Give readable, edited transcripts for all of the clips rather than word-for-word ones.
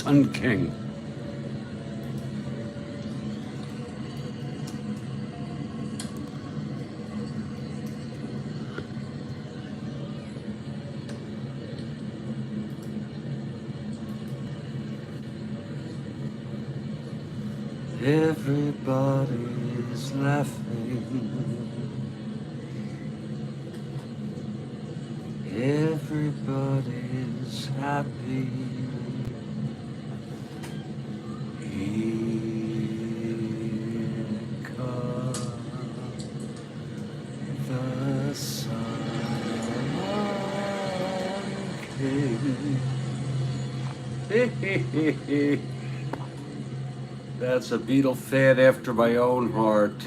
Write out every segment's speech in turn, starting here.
Sun King. Everybody's laughing. Everybody's happy. Here comes the Sun King. That's a Beatle fan after my own heart.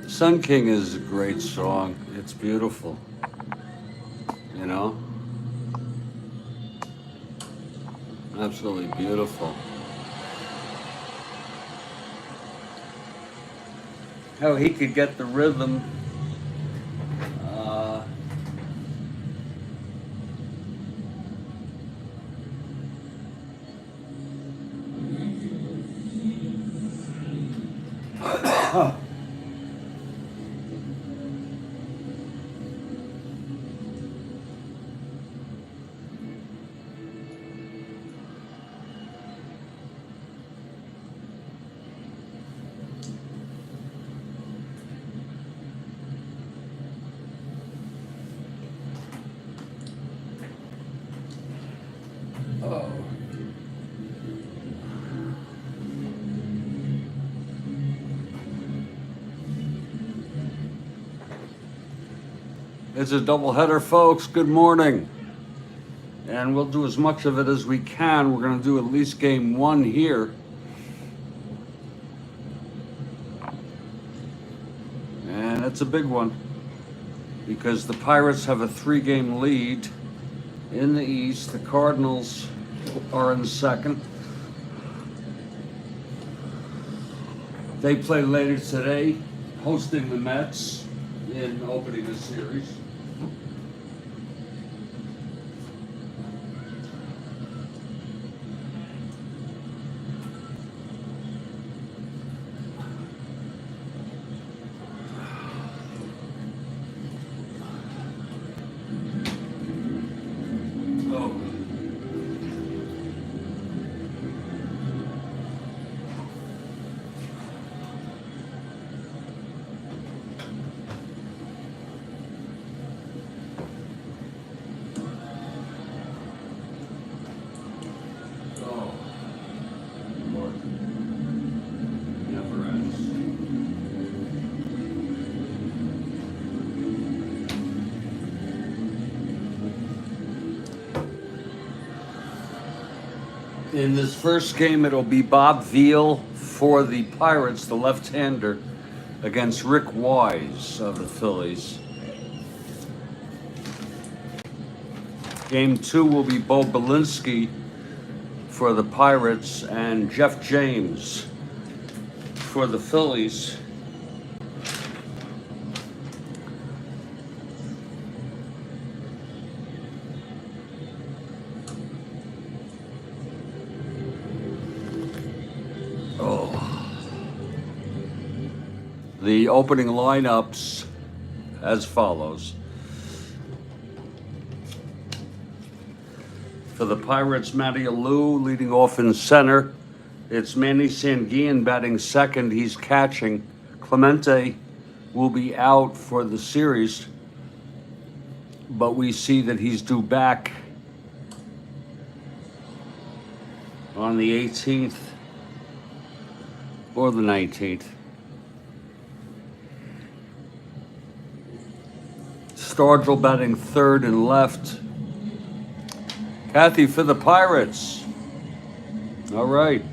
Sun King is a great song. It's beautiful. You know? Absolutely beautiful. How he could get the rhythm. It's a doubleheader, folks. Good morning. And we'll do as much of it as we can. We're going to do at least game one here. And it's a big one because the Pirates have a 3-game lead in the East. The Cardinals are in second. They play later today, hosting the Mets in opening the series. In this first game, it'll be Bob Veal for the Pirates, the left-hander, against Rick Wise of the Phillies. Game 2 will be Bo Belinsky for the Pirates and Jeff James for the Phillies. The opening lineups as follows. For the Pirates, Matty Alou leading off in center. It's Manny Sanguillen batting second. He's catching. Clemente will be out for the series, but we see that he's due back on the 18th or the 19th. Stargell batting third and left. Kathy for the Pirates. All right.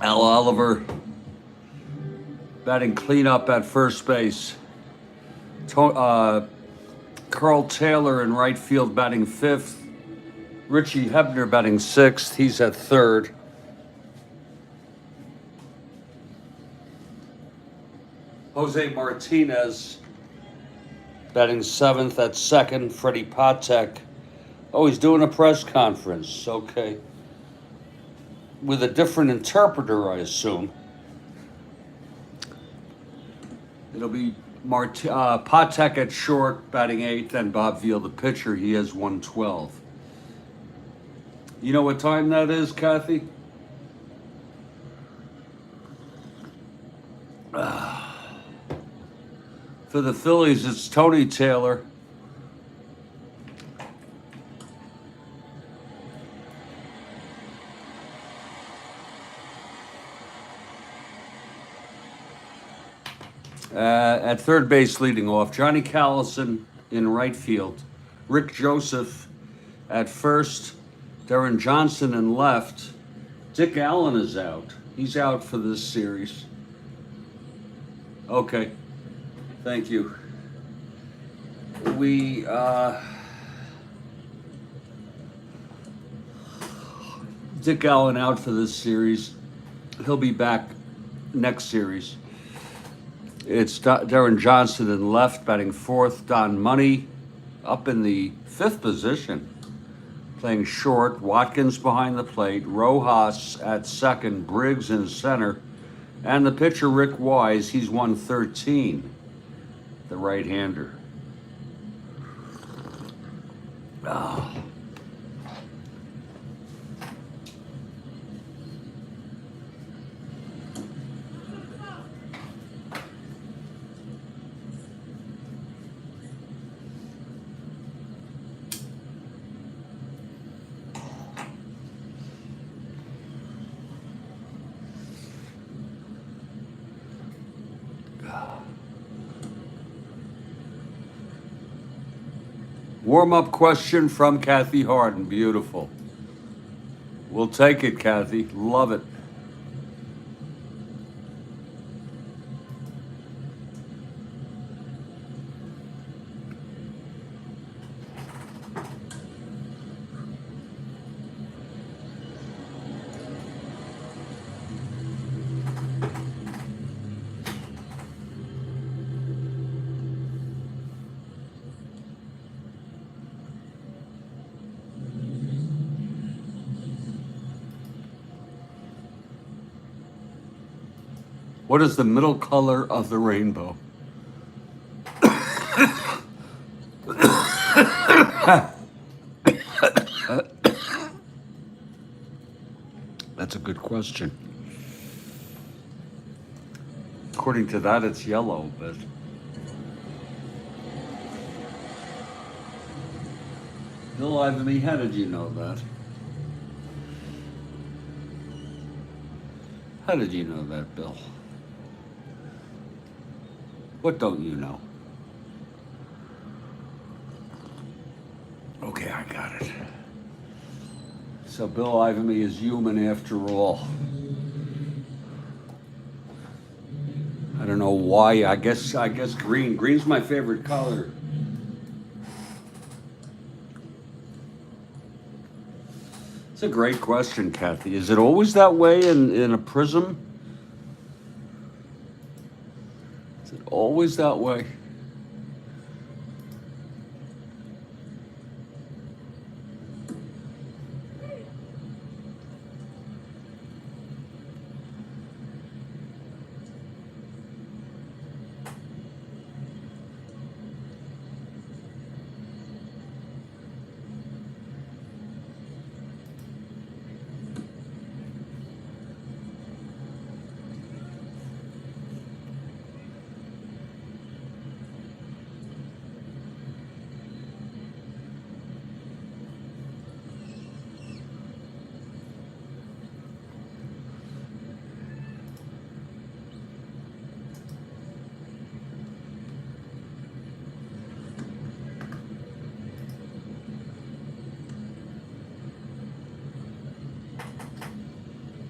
Al Oliver batting cleanup at first base. Karl Taylor in right field batting fifth. Richie Hebner batting sixth. He's at third. Jose Martinez batting 7th at 2nd. Freddie Patek. Oh, he's doing a press conference. Okay. With a different interpreter, I assume. It'll be Patek at short, batting 8th, and Bob Veal, the pitcher. He has 112. You know what time that is, Kathy? For the Phillies, it's Tony Taylor. At third base leading off, Johnny Callison in right field. Rick Joseph at first. Darren Johnson in left. Dick Allen is out. He's out for this series. Okay. Thank you. Dick Allen out for this series. He'll be back next series. It's Darren Johnson in left, batting 4th. Don Money up in the 5th position, playing short. Watkins behind the plate. Rojas at 2nd. Briggs in center. And the pitcher, Rick Wise, he's 113, the right-hander. Oh. Warm-up question from Kathy Harden. Beautiful. We'll take it, Kathy. Love it. What is the middle color of the rainbow? That's a good question. According to that, it's yellow, but... Bill Ivamy, how did you know that? How did you know that, Bill? What don't you know? Okay, I got it. So Bill Ivamy is human after all. I don't know why. I guess green. Green's my favorite color. It's a great question, Kathy. Is it always that way in a prism? Is it always that way?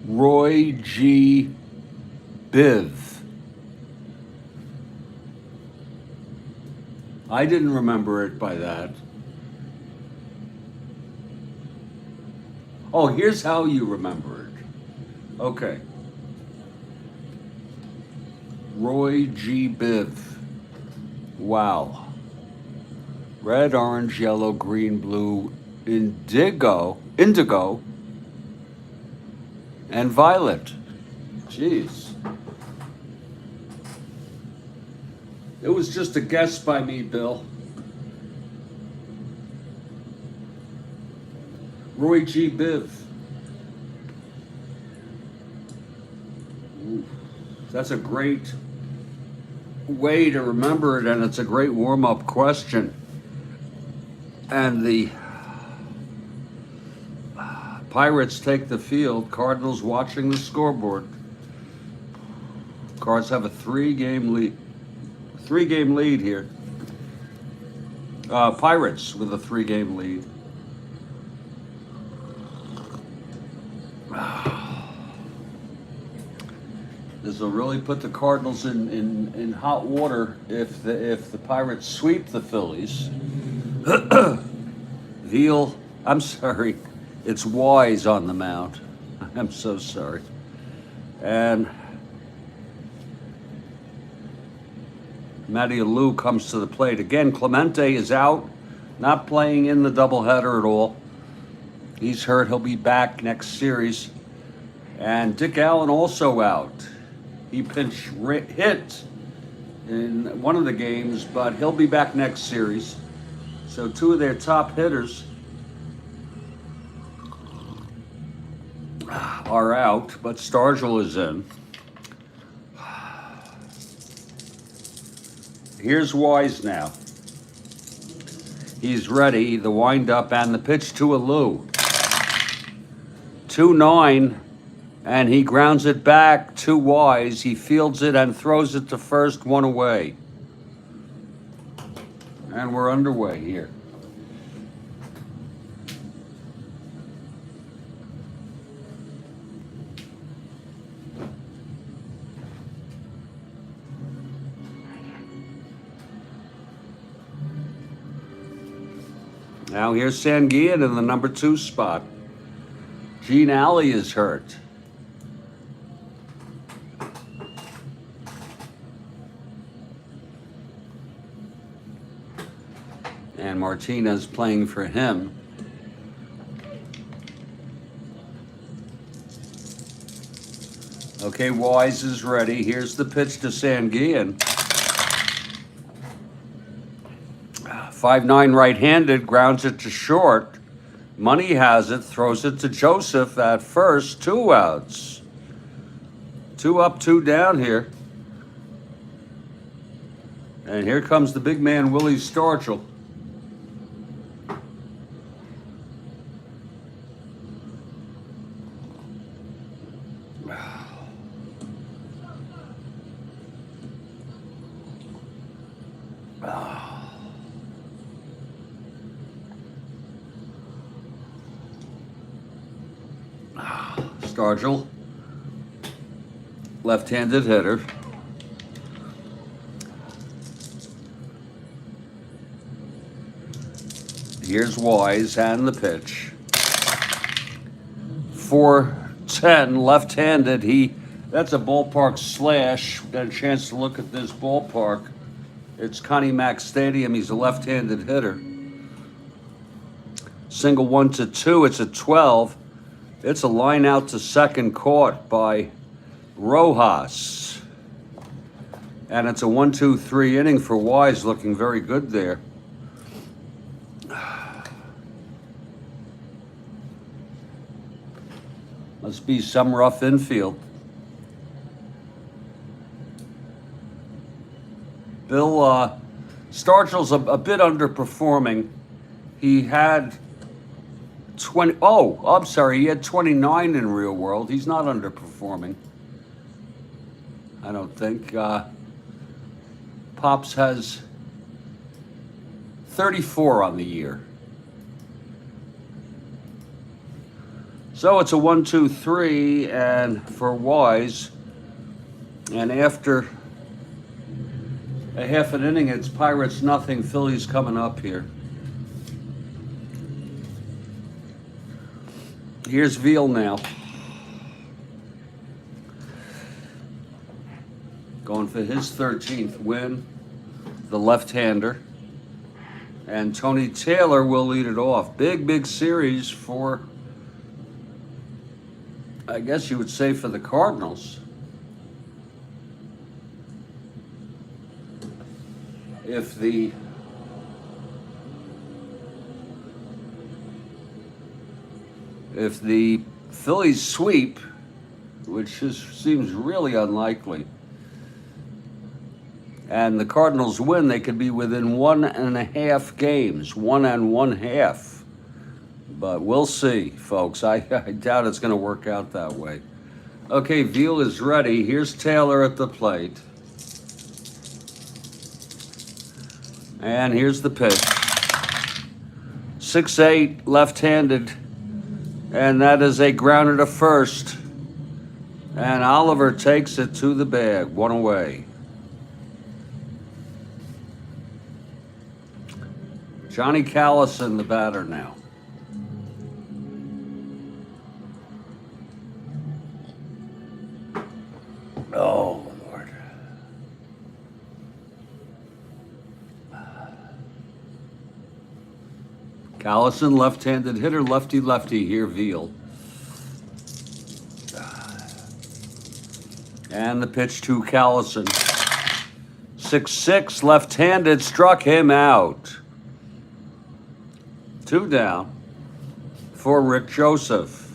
Roy G. Biv. I didn't remember it by that. Oh, here's how you remember it. Okay. Roy G. Biv. Wow. Red, orange, yellow, green, blue, indigo, and violet. Jeez. It was just a guess by me, Bill. Roy G. Biv. Ooh, that's a great way to remember it, and it's a great warm-up question. And the Pirates take the field. Cardinals watching the scoreboard. Cards have a three-game lead here. Pirates with a 3-game lead. This will really put the Cardinals in hot water if the Pirates sweep the Phillies. Veal, I'm sorry, it's Wise on the mound. I'm so sorry. And Matty Alou comes to the plate. Again, Clemente is out, not playing in the doubleheader at all. He's hurt. He'll be back next series. And Dick Allen also out. He pinch hit in one of the games, but he'll be back next series. So 2 of their top hitters are out, but Stargell is in. Here's Wise now. He's ready, the windup and the pitch to Alou. 2-9, and he grounds it back to Wise. He fields it and throws it to first, 1 away. And we're underway here. Now here's Sanguillen in the number 2 spot. Gene Alley is hurt. And Martinez playing for him. Okay, Wise is ready. Here's the pitch to Sanguillen. 5'9" right-handed, grounds it to short. Money has it, throws it to Joseph at first. 2 outs. 2 up, 2 down here. And here comes the big man, Willie Stargell. Stargell, left-handed hitter. Here's Wise and the pitch. 4-10, left-handed. That's a ballpark slash. Got a chance to look at this ballpark. It's Connie Mack Stadium. He's a left-handed hitter. Single 1-2. It's a 12. It's a line out to second, caught by Rojas. And it's a 1-2-3 inning for Wise, looking very good there. Must be some rough infield. Bill, Stargell's a bit underperforming. He had 20. Oh, I'm sorry. He had 29 in real world. He's not underperforming, I don't think. Pops has 34 on the year. So it's a 1-2-3, and for Wise, and after a half an inning, it's Pirates nothing. Phillies coming up here. Here's Veal now. going for his 13th win, the left-hander. And Tony Taylor will lead it off. Big series for, I guess you would say, for the Cardinals. If the Phillies sweep, which seems really unlikely, and the Cardinals win, they could be within 1.5 games, 1 1/2. But we'll see, folks. I doubt it's going to work out that way. Okay, Veal is ready. Here's Taylor at the plate. And here's the pitch. 6-8, left-handed. And that is a grounder to first. And Oliver takes it to the bag, 1 away. Johnny Callison, the batter now. Oh, Lord. Callison, left-handed hitter, lefty here, Veal. And the pitch to Callison. 6-6, left-handed, struck him out. 2 down for Rick Joseph.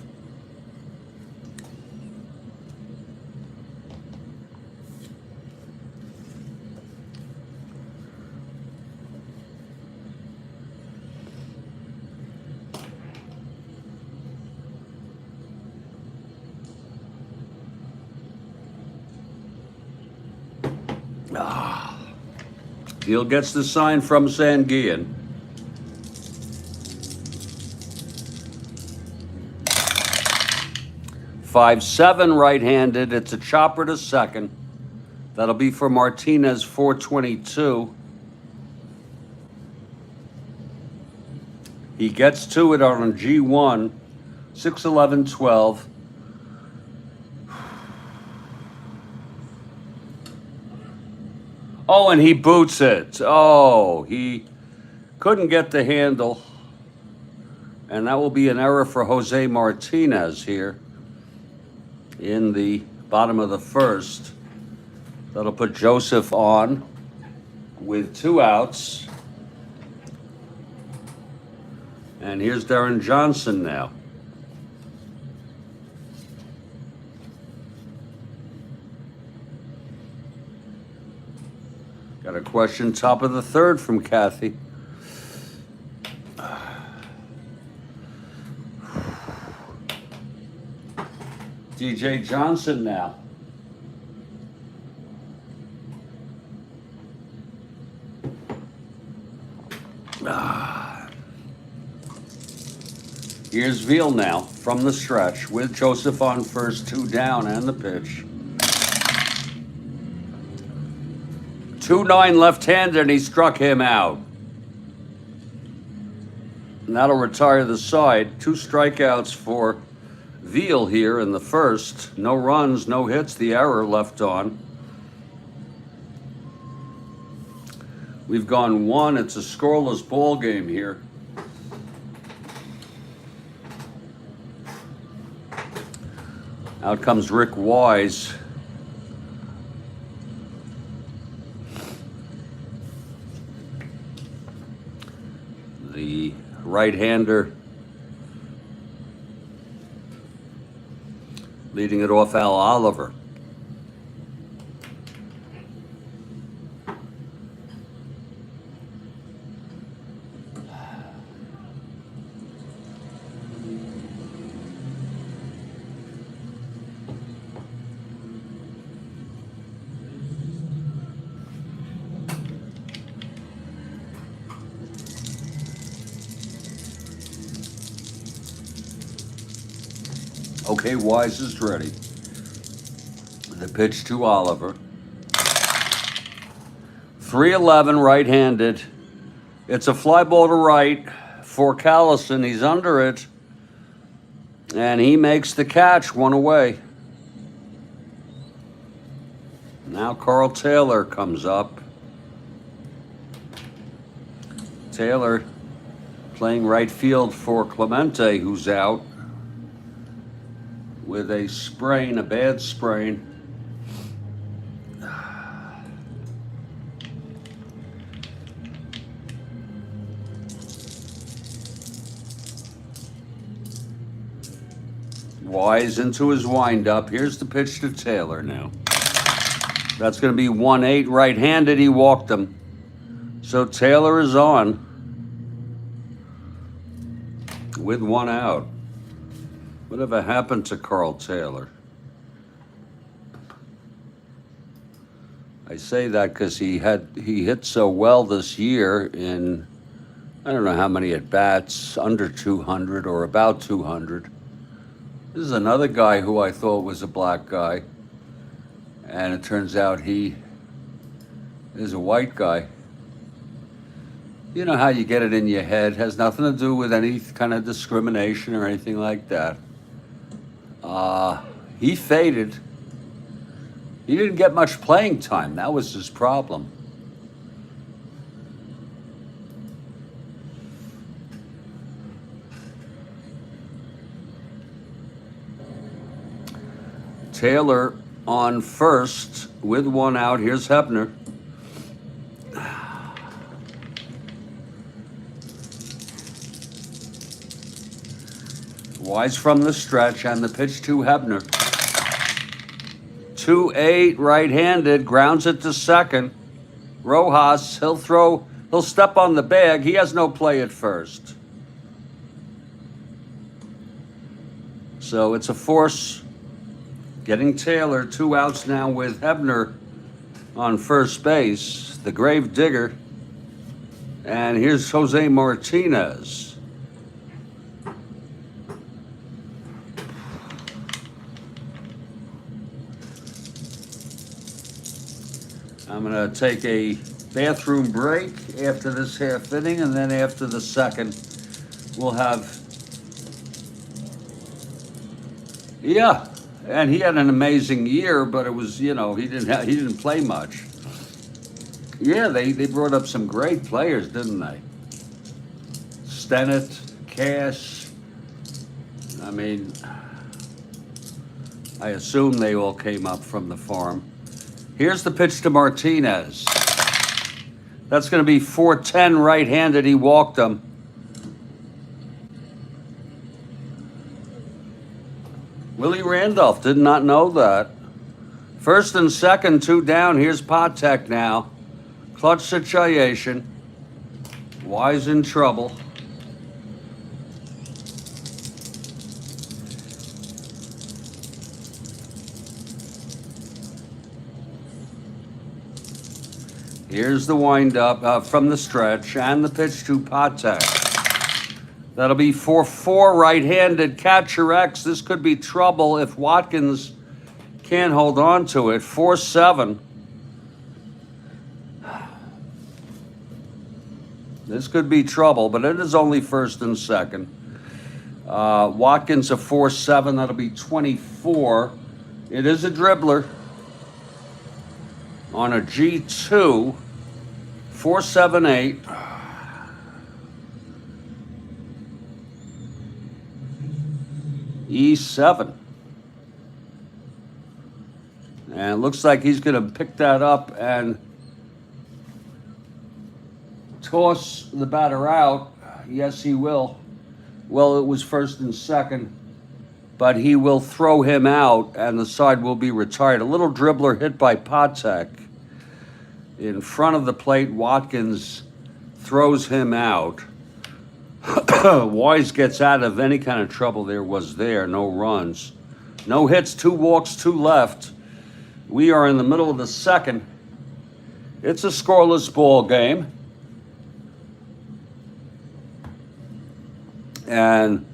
Veal gets the sign from Sanguillen. .57 right-handed. It's a chopper to second. That'll be for Martinez, 422. He gets to it on a G1, 6-11-12. Oh, and he boots it. Oh, he couldn't get the handle. And that will be an error for Jose Martinez here in the bottom of the first. That'll put Joseph on with 2 outs. And here's Darren Johnson now. Got a question, top of the third from Kathy. DJ Johnson now. Here's Veal now from the stretch with Joseph on first, 2 down, and the pitch. 2-9 left-handed, and he struck him out. And that'll retire the side. 2 strikeouts for Veal here in the first. No runs, no hits, the error left on. We've gone 1. It's a scoreless ball game here. Out comes Rick Wise. The right-hander leading it off, Al Oliver. Okay, Wise is ready. The pitch to Oliver. 3-11 right-handed. It's a fly ball to right for Callison. He's under it. And he makes the catch, 1 away. Now Carl Taylor comes up. Taylor playing right field for Clemente, who's out with a sprain, a bad sprain. Wise into his windup. Here's the pitch to Taylor now. That's going to be 1-8 right-handed. He walked him. So Taylor is on with 1 out. Whatever happened to Karl Taylor? I say that because he hit so well this year in, I don't know how many at bats, under 200 or about 200. This is another guy who I thought was a black guy, and it turns out he is a white guy. You know how you get it in your head. Has nothing to do with any kind of discrimination or anything like that. He faded. He didn't get much playing time. That was his problem. Taylor on first with 1 out. Here's Hebner. Wise from the stretch, and the pitch to Hebner. 2-8 right-handed, grounds it to second. Rojas, he'll step on the bag. He has no play at first. So it's a force getting Taylor. 2 outs now with Hebner on first base, the grave digger. And here's Jose Martinez. I'm going to take a bathroom break after this half inning, and then after the second, we'll have. Yeah, and he had an amazing year, but it was, he didn't play much. Yeah, they brought up some great players, didn't they? Stennett, Cash. I mean, I assume they all came up from the farm. Here's the pitch to Martinez. That's going to be 4-10 right-handed. He walked him. Willie Randolph did not know that. First and second, 2 down. Here's Patek now. Clutch situation. Wise in trouble. Here's the windup from the stretch, and the pitch to Patek. That'll be 4-4 right-handed. Catcher X. This could be trouble if Watkins can't hold on to it. 4-7. This could be trouble, but it is only first and second. Watkins a 4-7. That'll be 24. It is a dribbler on a G2. 4-7-8. E7. And it looks like he's going to pick that up and toss the batter out. Yes, he will. Well, it was first and second, but he will throw him out, and the side will be retired. A little dribbler hit by Patek. In front of the plate, Watkins throws him out. Wise gets out of any kind of trouble there. No runs. No hits, 2 walks, 2 left. We are in the middle of the second. It's a scoreless ball game. And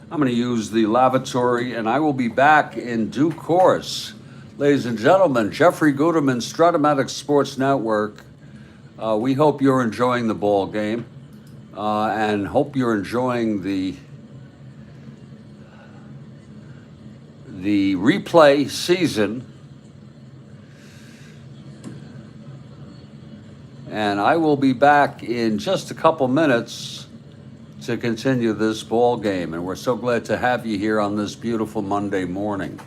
I'm going to use the lavatory, and I will be back in due course. Ladies and gentlemen, Jeffrey Guterman, Strat-O-Matic Sports Network. We hope you're enjoying the ball game, and hope you're enjoying the replay season. And I will be back in just a couple minutes to continue this ball game. And we're so glad to have you here on this beautiful Monday morning.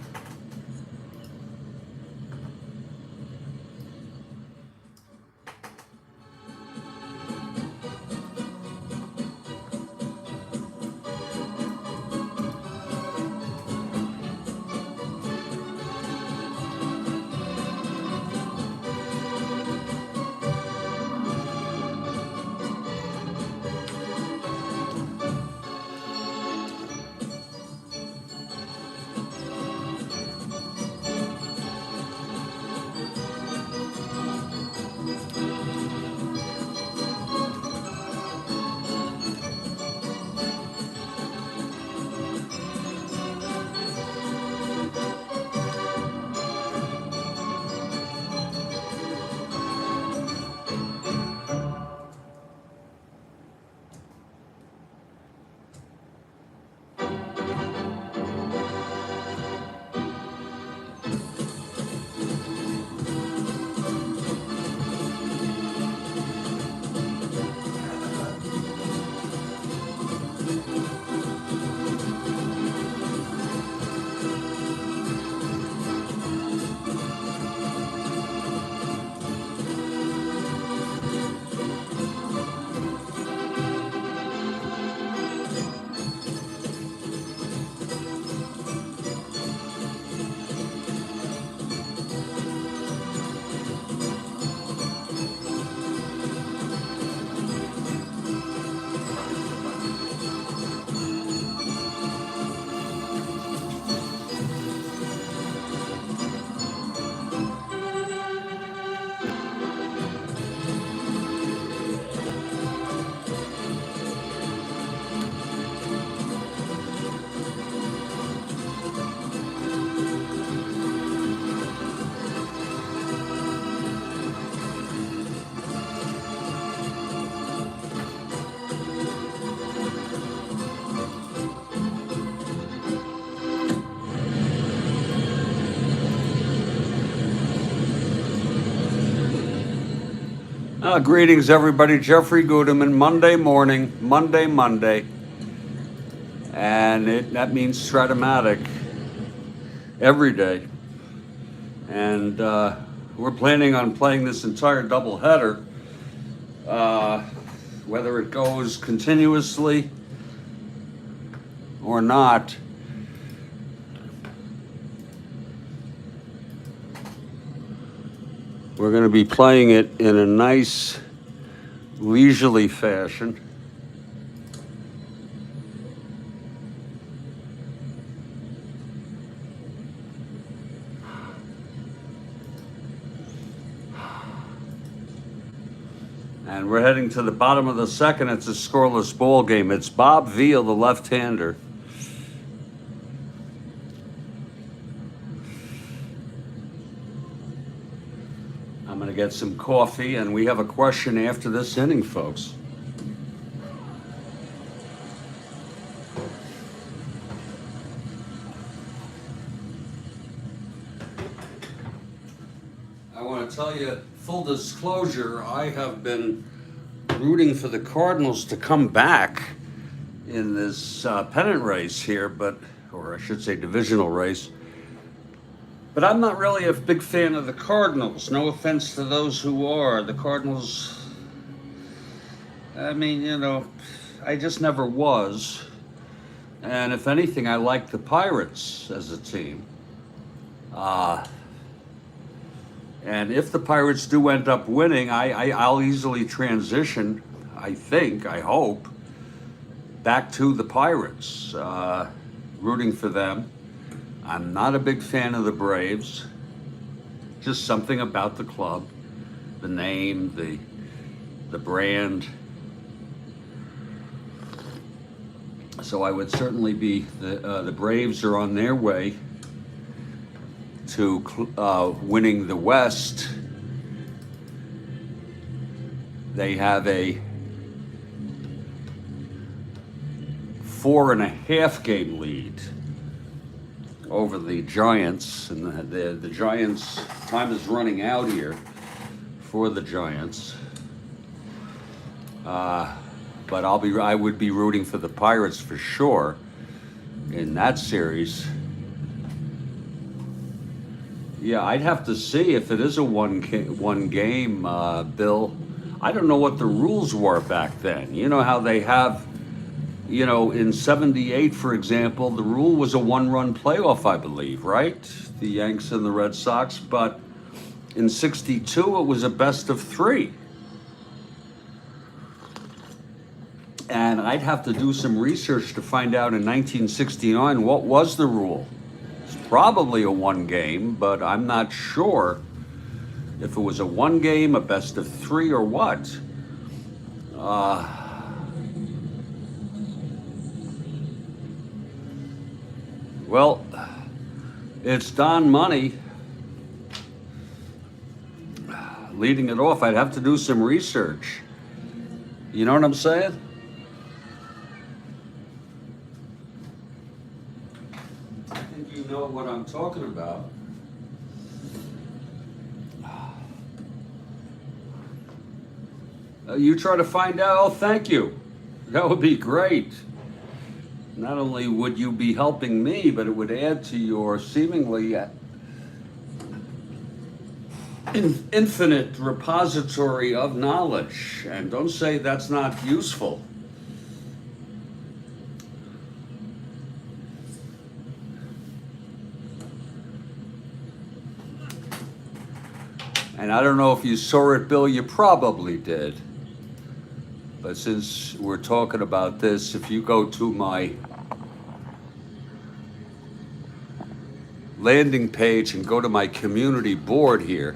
Greetings, everybody. Jeffrey Gudeman, Monday morning, Monday. And that means Strat-O-Matic every day. And we're planning on playing this entire doubleheader, whether it goes continuously or not. We're going to be playing it in a nice, leisurely fashion. And we're heading to the bottom of the second. It's a scoreless ball game. It's Bob Veal, the left-hander. I'm going to get some coffee, and we have a question after this inning, folks. I want to tell you, full disclosure, I have been rooting for the Cardinals to come back in this pennant race here, or I should say divisional race. But I'm not really a big fan of the Cardinals. No offense to those who are. The Cardinals, I mean, I just never was. And if anything, I like the Pirates as a team. And if the Pirates do end up winning, I'll easily transition, I hope, back to the Pirates, rooting for them. I'm not a big fan of the Braves. Just something about the club, the name, the brand. So I would certainly be, the Braves are on their way to winning the West. They have a 4.5 game lead over the Giants, and the Giants, time is running out here for the Giants. But I would be rooting for the Pirates for sure in that series. Yeah, I'd have to see if it is a one game, Bill. I don't know what the rules were back then. You know how they have, in '78, for example, the rule was a one-run playoff, I believe, right? The Yanks and the Red Sox. But in '62, it was a best of three. And I'd have to do some research to find out in 1969 what was the rule. It's probably a one game, but I'm not sure if it was a one game, a best of three, or what. Well, it's Don Money leading it off. I'd have to do some research. You know what I'm saying? I think you know what I'm talking about. You try to find out. Oh, thank you. That would be great. Not only would you be helping me, but it would add to your seemingly infinite repository of knowledge. And don't say that's not useful. And I don't know if you saw it, Bill, you probably did. But since we're talking about this, if you go to my landing page and go to my community board here,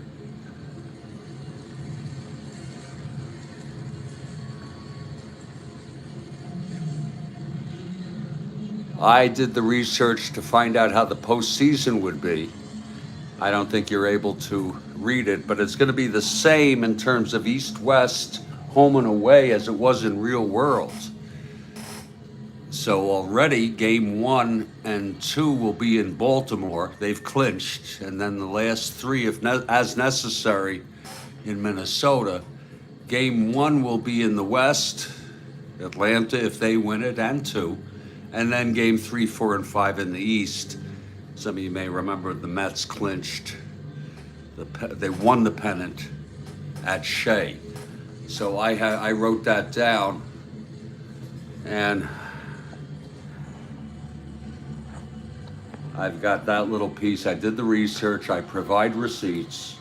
I did the research to find out how the postseason would be. I don't think you're able to read it, but it's going to be the same in terms of East-West, home and away, as it was in real world. So already game 1 and 2 will be in Baltimore. They've clinched. And then the last 3, as necessary, in Minnesota. Game 1 will be in the West, Atlanta if they win it, and 2. And then game 3, 4, and 5 in the East. Some of you may remember the Mets clinched. They won the pennant at Shea. So I wrote that down, and I've got that little piece. I did the research. I provide receipts.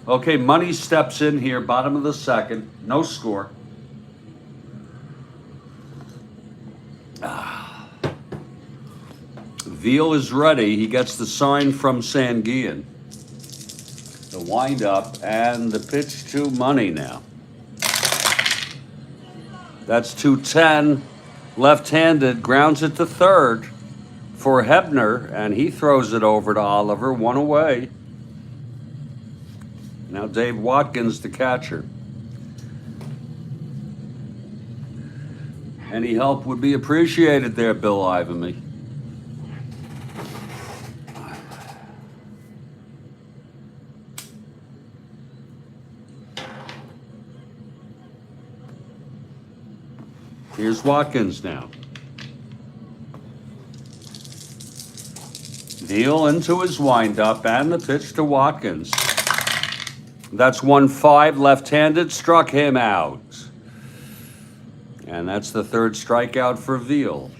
Okay, Money steps in here, bottom of the second. No score. Veal is ready. He gets the sign from Sanguian. The wind-up and the pitch to Money now. That's 2-10. Left-handed, grounds it to third for Hebner, and he throws it over to Oliver, 1 away. Now Dave Watkins, the catcher. Any help would be appreciated there, Bill Ivamy. Here's Watkins now. Veal into his windup and the pitch to Watkins. That's 1-5, left-handed, struck him out. And that's the third strikeout for Veal.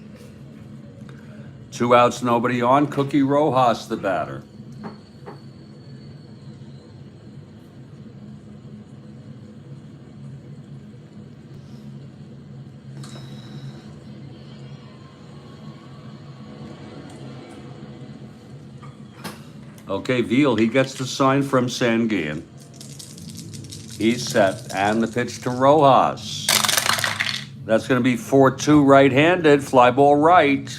2 outs, nobody on. Cookie Rojas, the batter. Okay, Veal, he gets the sign from Sanguian. He's set, and the pitch to Rojas. That's going to be 4-2 right-handed, fly ball right.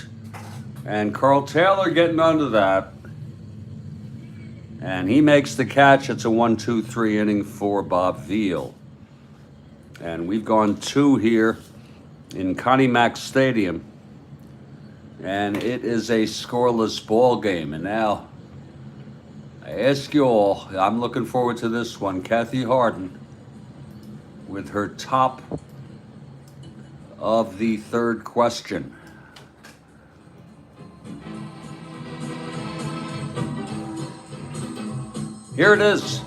And Karl Taylor getting under that. And he makes the catch. It's a 1-2-3 inning for Bob Veal. And we've gone 2 here in Connie Mack Stadium. And it is a scoreless ball game. And now I ask you all, I'm looking forward to this one. Kathy Harden with her top of the third question. Here it is.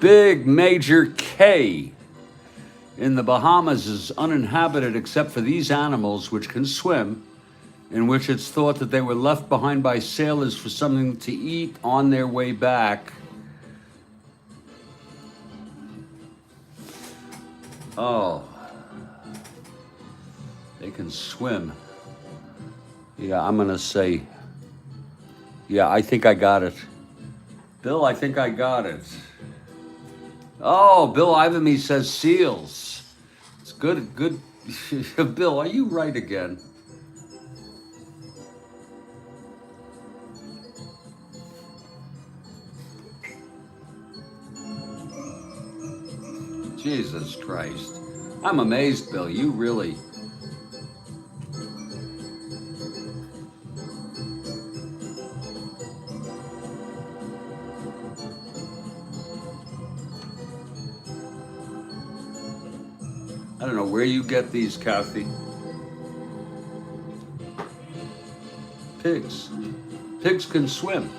Big Major K in the Bahamas is uninhabited except for these animals which can swim, in which it's thought that they were left behind by sailors for something to eat on their way back. Oh, they can swim. Yeah, I'm gonna say, yeah, I think I got it. Bill, I think I got it. Oh, Bill Ivamy says seals. It's good, good. Bill, are you right again? Jesus Christ. I'm amazed, Bill. You really... I don't know where you get these, Kathy. Pigs. Pigs can swim.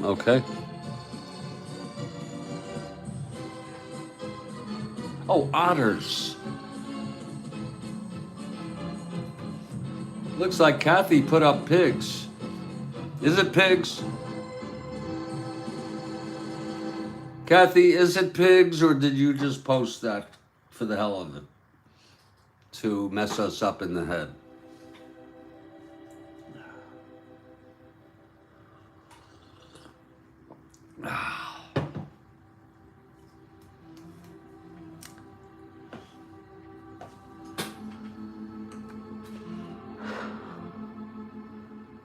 Okay. Oh, otters. Looks like Kathy put up pigs. Is it pigs? Kathy, is it pigs, or did you just post that for the hell of it to mess us up in the head?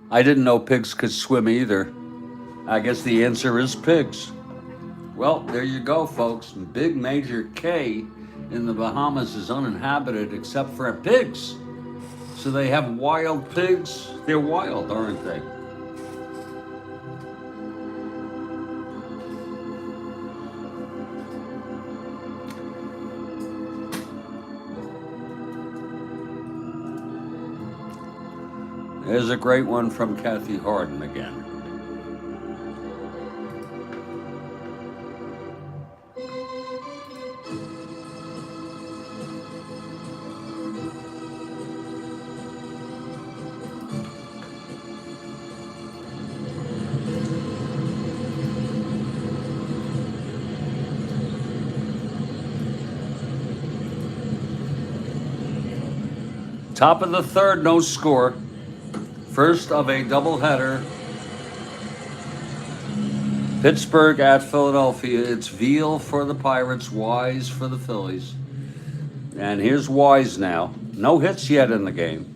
I didn't know pigs could swim either. I guess the answer is pigs. Well, there you go, folks. Big Major K in the Bahamas is uninhabited except for pigs. So they have wild pigs. They're wild, aren't they? There's a great one from Kathy Harden again. Top of the third, no score. First of a doubleheader. Pittsburgh at Philadelphia. It's Veal for the Pirates, Wise for the Phillies. And here's Wise now. No hits yet in the game.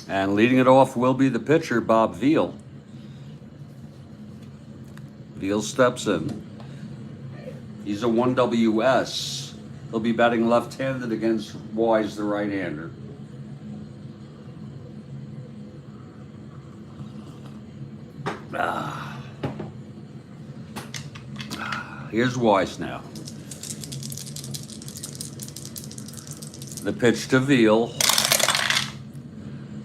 And leading it off will be the pitcher, Bob Veal. Veal steps in. He's a 1WS. He'll be batting left-handed against Wise, the right-hander. Here's Wise now. The pitch to Veal.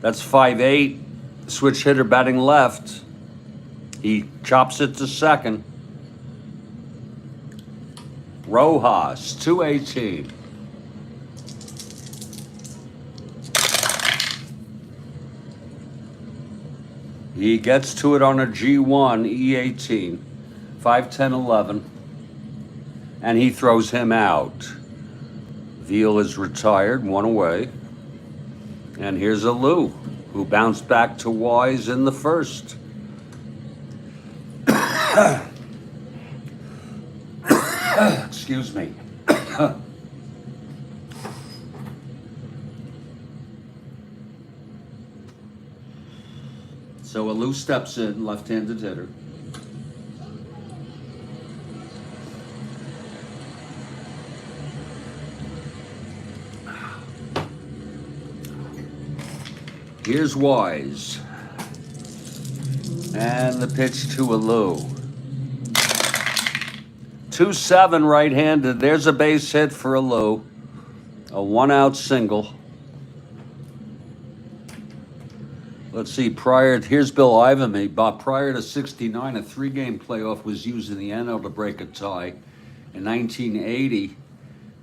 That's 5-8. Switch hitter batting left. He chops it to second. Rojas, 218. He gets to it on a G1, E18, 5-10-11, and he throws him out. Veal is retired, one away. And here's a Lou, who bounced back to Wise in the first. Excuse me. So a Lou steps in, left-handed hitter. Here's Wise. And the pitch to Alou. 2-7 right-handed. There's a base hit for Alou. A one-out single. Let's see, here's Bill Ivanme. Prior to 69, a 3-game playoff was used in the NL to break a tie. In 1980,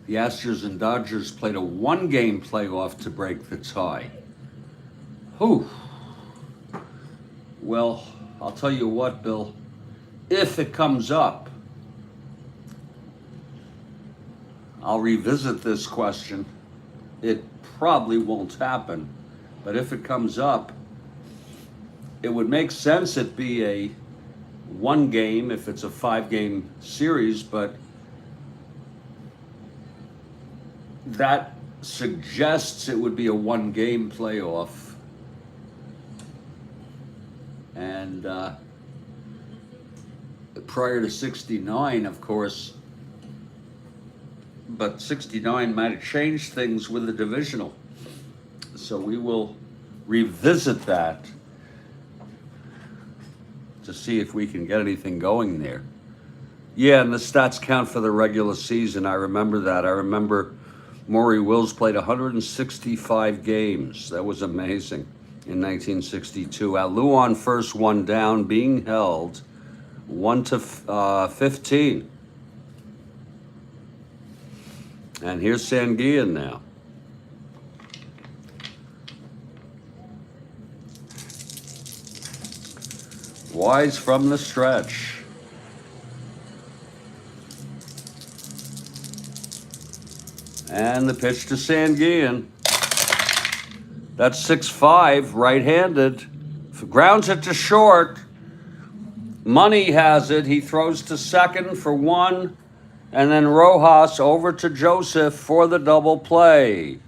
the Astros and Dodgers played a 1-game playoff to break the tie. Whew. Well, I'll tell you what, Bill, if it comes up, I'll revisit this question. It probably won't happen, but if it comes up, it would make sense it be a 1-game if it's a 5-game series, but that suggests it would be a 1-game playoff. And prior to 69, of course, but 69 might have changed things with the divisional. So we will revisit that to see if we can get anything going there. Yeah, and the stats count for the regular season. I remember that. I remember Maury Wills played 165 games. That was amazing in 1962. Alou on first, 1 down, being held 1-15. And here's Sanguillen now. Wise from the stretch. And the pitch to Sanguillen. That's 6-5, right-handed. Grounds it to short. Money has it. He throws to second for 1. And then Rojas over to Joseph for the double play.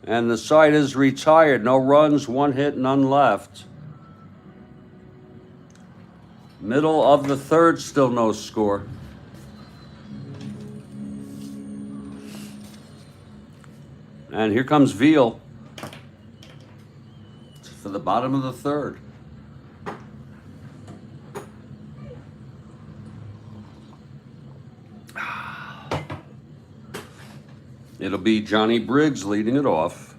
And the side is retired. No runs, 1 hit, none left. Middle of the 3rd, still no score. And here comes Veal for the bottom of the 3rd. It'll be Johnny Briggs leading it off.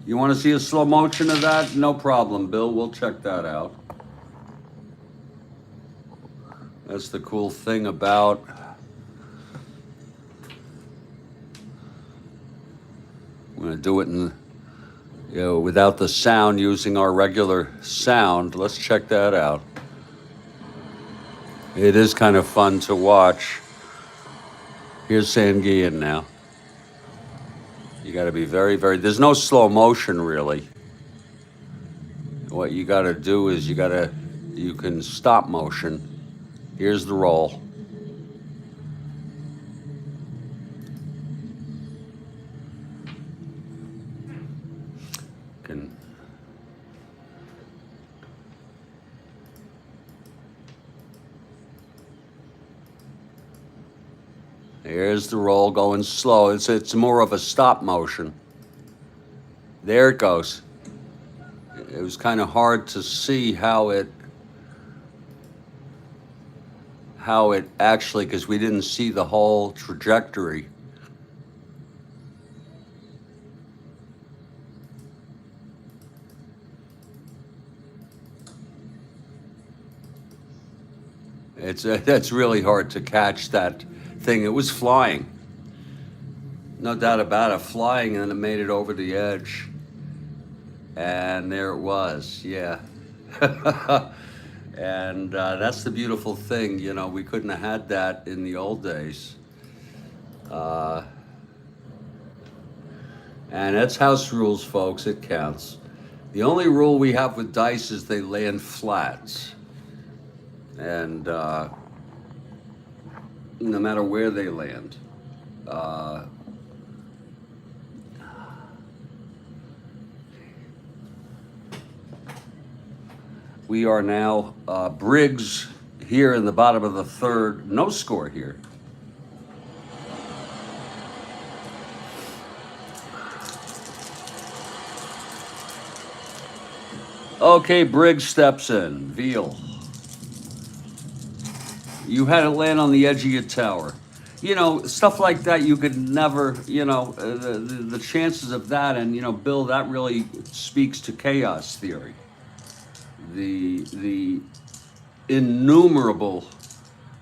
You want to see a slow motion of that? No problem, Bill. We'll check that out. That's the cool thing about I'm going to do it in, without the sound, using our regular sound. Let's check that out. It is kind of fun to watch. Here's Sanguillen now. You got to be very, there's no slow motion really. What you got to do is you can stop motion. Here's the roll. Here's the roll going slow. It's more of a stop motion. There it goes. It was kind of hard to see how it actually, because we didn't see the whole trajectory. That's really hard to catch that thing. It was flying. No doubt about it, flying, and then it made it over the edge. And there it was, yeah. And that's the beautiful thing, we couldn't have had that in the old days. And that's house rules, folks, it counts. The only rule we have with dice is they land flat. And no matter where they land. We are now, Briggs here in the bottom of the third. No score here. Okay, Briggs steps in. Veal. You had it land on the edge of your tower. You know, stuff like that you could never, you know, the chances of that, and, you know, Bill, that really speaks to chaos theory. The innumerable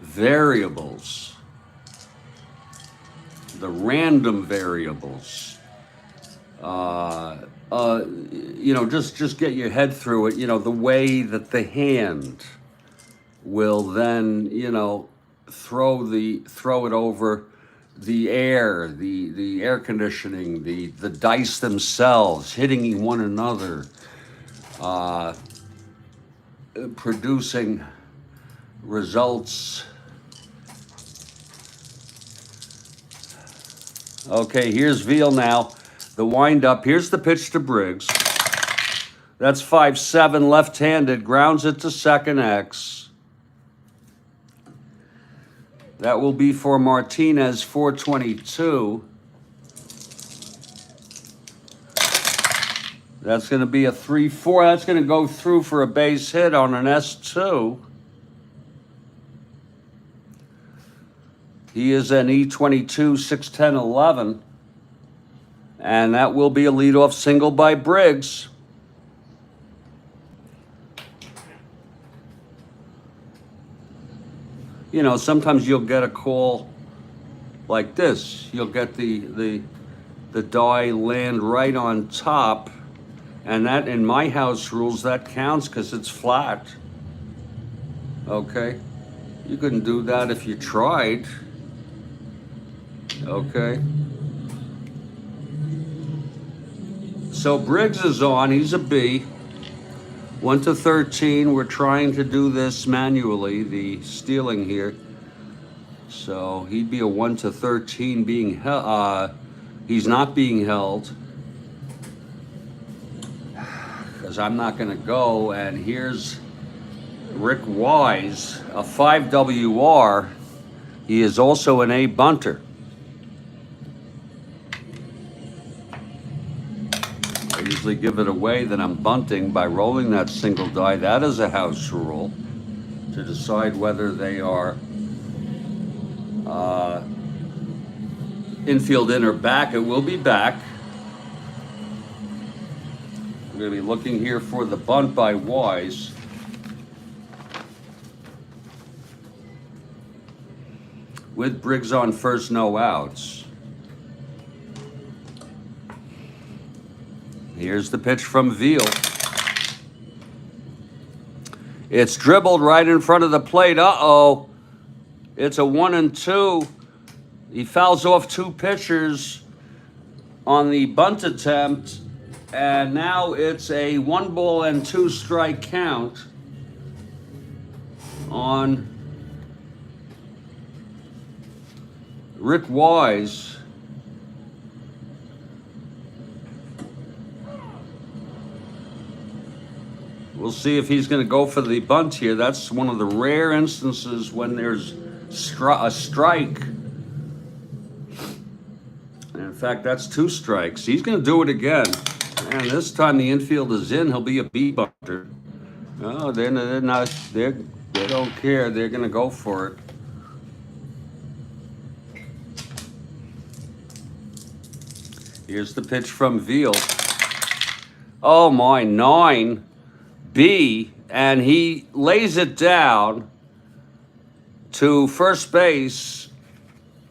variables, the random variables, you know, just get your head through it. You know, the way that the hand will then, you know, throw it over the air, the air conditioning, the dice themselves, hitting one another, producing results. Okay, here's Veal now. The windup. Here's the pitch to Briggs. That's 5-7 left-handed. Grounds it to second X. That will be for Martinez, 422. That's going to be a 3-4. That's going to go through for a base hit on an S2. He is an E22, 6'10", 11. And that will be a leadoff single by Briggs. You know, sometimes you'll get a call like this. You'll get the die land right on top. And that, in my house rules, that counts because it's flat. Okay? You couldn't do that if you tried. Okay? So Briggs is on. He's a B. 1-13. We're trying to do this manually, the stealing here. So he'd be a 1-13 being held. He's not being held. Because I'm not going to go. And here's Rick Wise, a 5 WR. He is also an A bunter. I usually give it away that I'm bunting by rolling that single die. That is a house rule to decide whether they are infield in or back. It will be back. We're going to be looking here for the bunt by Wise. With Briggs on first, no outs. Here's the pitch from Veal. It's dribbled right in front of the plate. Uh-oh. It's a 1-2. He fouls off two pitchers on the bunt attempt. And now it's a 1-2 strike count on Rick Wise. We'll see if he's going to go for the bunt here. That's one of the rare instances when there's a strike. And in fact, that's 2 strikes. He's going to do it again. And this time the infield is in. He'll be a B bunter. Oh, they're not. They don't care. They're going to go for it. Here's the pitch from Veal. Oh my, 9. B, and he lays it down to first base,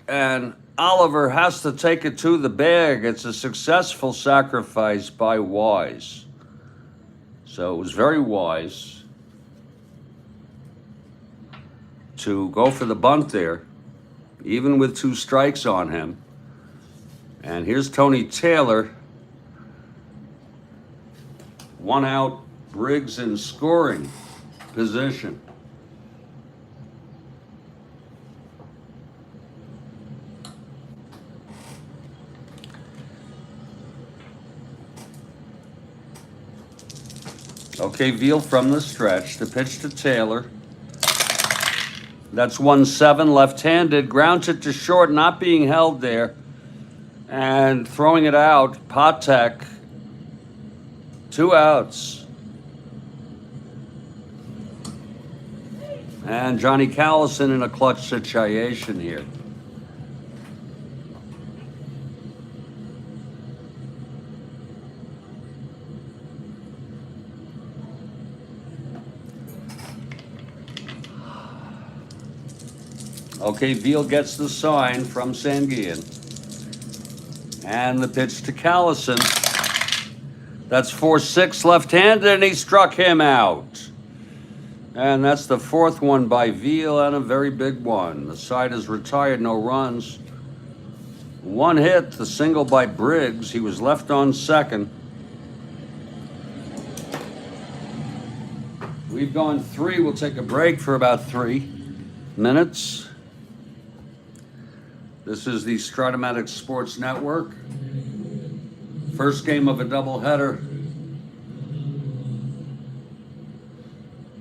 and Oliver has to take it to the bag. It's a successful sacrifice by Wise. So it was very wise to go for the bunt there, even with 2 strikes on him. And here's Tony Taylor. 1 out. Briggs in scoring position. Okay, Veal from the stretch. The pitch to Taylor. That's 1-7, left-handed. Grounds it to short, not being held there. And throwing it out, Patek. 2 outs. And Johnny Callison in a clutch situation here. Okay, Veal gets the sign from Sanguian. And the pitch to Callison. That's 4-6 left-handed, and he struck him out. And that's the 4th one by Veal, and a very big one. The side is retired, no runs. 1 hit, the single by Briggs. He was left on second. We've gone 3. We'll take a break for about 3 minutes. This is the Strat-O-Matic Sports Network. First game of a doubleheader.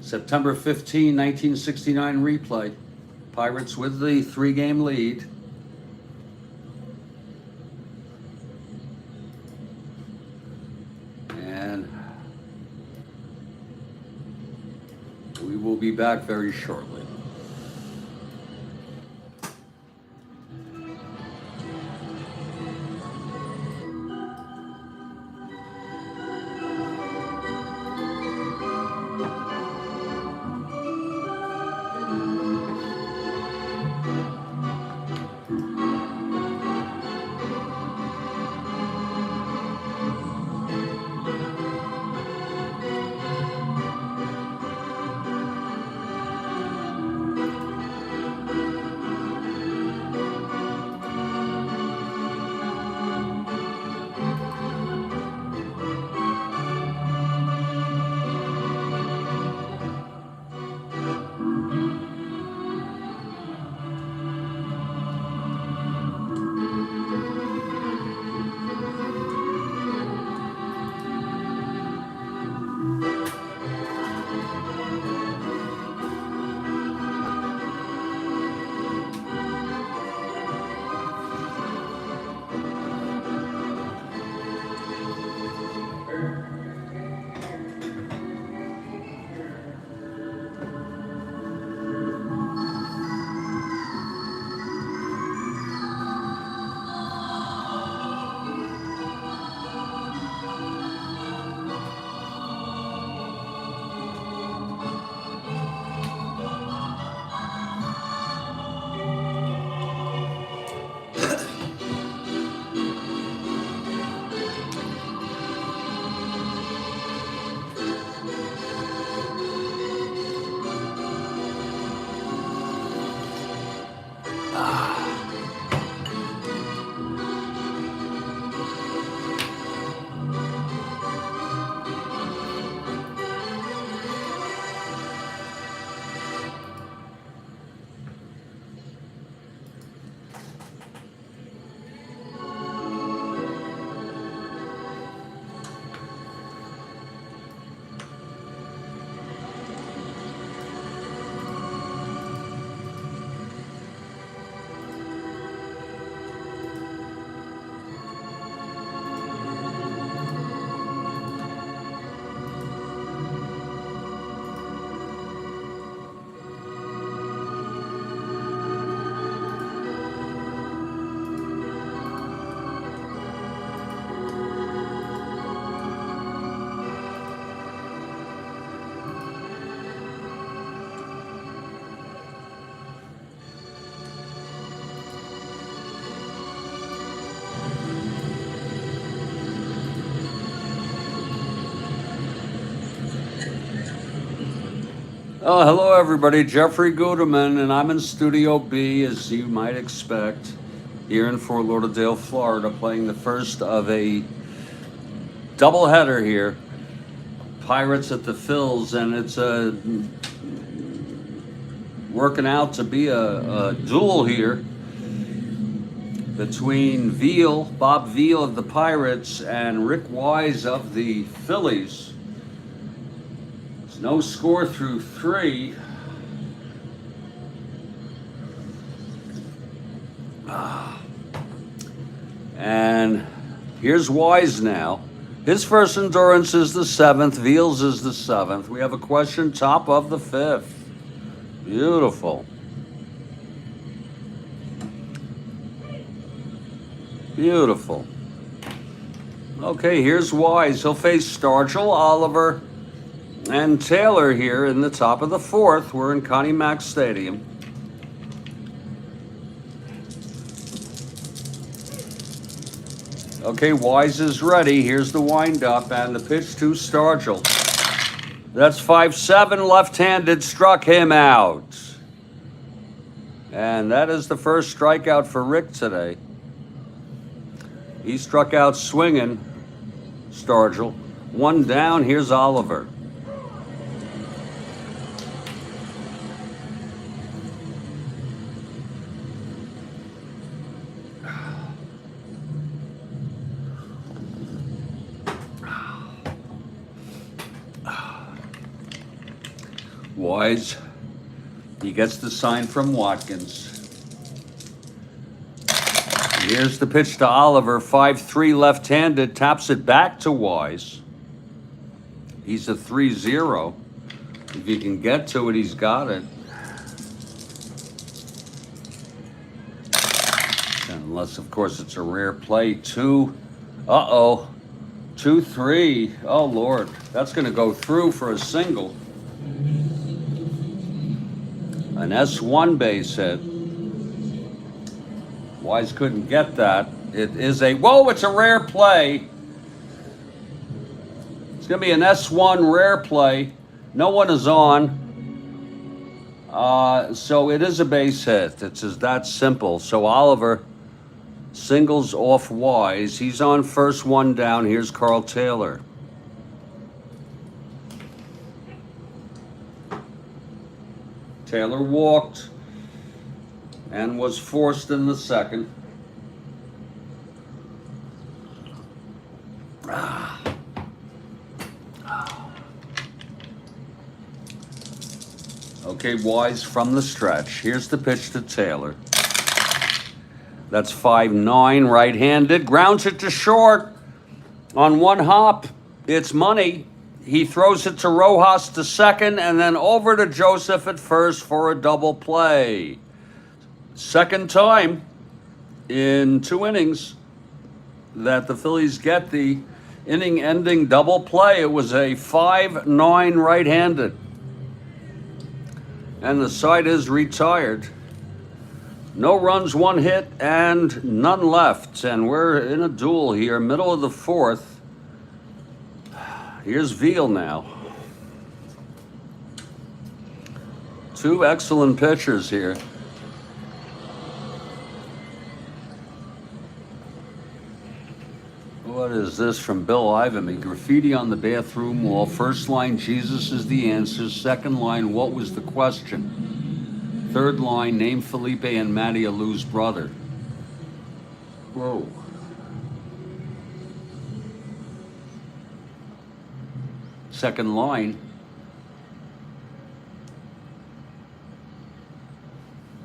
September 15, 1969 replay. Pirates with the 3-game lead. And we will be back very shortly. Oh, hello everybody, Jeffrey Guterman, and I'm in Studio B, as you might expect, here in Fort Lauderdale, Florida, playing the first of a doubleheader here. Pirates at the Phils, and it's working out to be a duel here between Veal, Bob Veal of the Pirates, and Rick Wise of the Phillies. No score through 3. And here's Wise now. His first endurance is the 7th. Veals is the 7th. We have a question, top of the 5th. Beautiful. Beautiful. Okay, here's Wise. He'll face Stargell, Oliver, and Taylor here in the top of the 4th. We're in Connie Mack Stadium. Okay, Wise is ready. Here's the windup and the pitch to Stargell. That's 5-7 left-handed, struck him out. And that is the first strikeout for Rick today. He struck out swinging, Stargell. 1 down, here's Oliver. Wise, he gets the sign from Watkins. Here's the pitch to Oliver, 5-3 left-handed, taps it back to Wise. He's a 3-0. If he can get to it, he's got it. Unless, of course, it's a rare play. 2-3. Oh, Lord. That's going to go through for a single. An S1 base hit. Wise couldn't get that. It is it's a rare play. It's going to be an S1 rare play. No one is on. So it is a base hit. It's just that simple. So Oliver singles off Wise. He's on first, 1 down. Here's Karl Taylor. Taylor walked and was forced in the 2nd. Okay, Wise from the stretch. Here's the pitch to Taylor. That's 5-9 right-handed. Grounds it to short on 1 hop. It's money. He throws it to Rojas to 2nd and then over to Joseph at 1st for a double play. 2nd time in 2 innings that the Phillies get the inning-ending double play. It was a 5-9 right-handed. And the side is retired. No runs, 1 hit, and none left. And we're in a duel here, middle of the 4th. Here's Veal now. 2 excellent pitchers here. What is this from Bill Ivamy? Graffiti on the bathroom wall. First line, Jesus is the answer. 2nd line, what was the question? 3rd line, name Felipe and Matty Alou's brother. Whoa. Second line.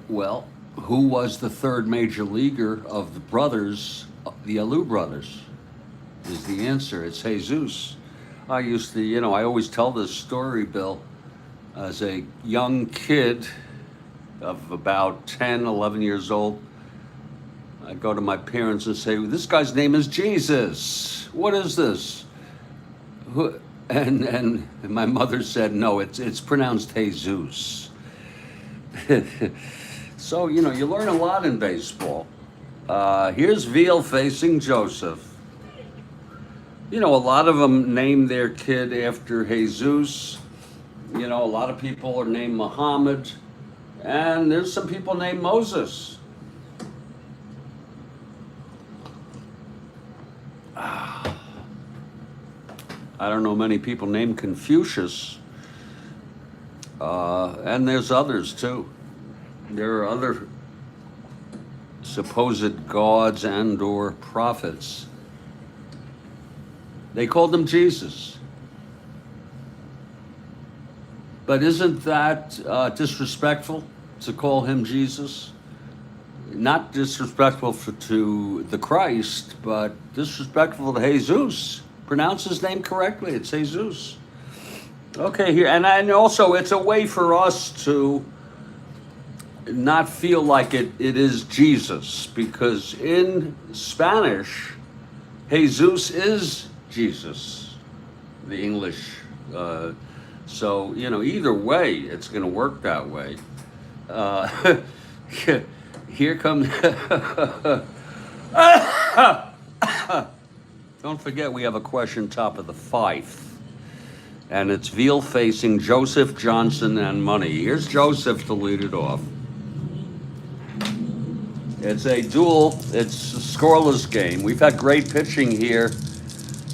Well, who was the 3rd major leaguer of the brothers, the Alou brothers? Is the answer. It's Jesus. I used to, I always tell this story, Bill. As a young kid of about 10, 11 years old, I'd go to my parents and say, this guy's name is Jesus. What is this? And my mother said, no, it's pronounced Jesus. So, you learn a lot in baseball. Here's Veal facing Joseph. A lot of them name their kid after Jesus. A lot of people are named Muhammad. And there's some people named Moses. I don't know many people named Confucius. And there's others too. There are other supposed gods and or prophets. They called him Jesus. But isn't that disrespectful to call him Jesus? not disrespectful to the Christ, but disrespectful to Jesus. Pronounce his name correctly. It's Jesus. Okay, here, and also it's a way for us to not feel like it is Jesus, because in Spanish, Jesus is Jesus, the English. So, either way, it's going to work that way. Here comes. Don't forget, we have a question top of the fifth. And it's Veal facing Joseph, Johnson, and Money. Here's Joseph to lead it off. It's a duel. It's a scoreless game. We've had great pitching here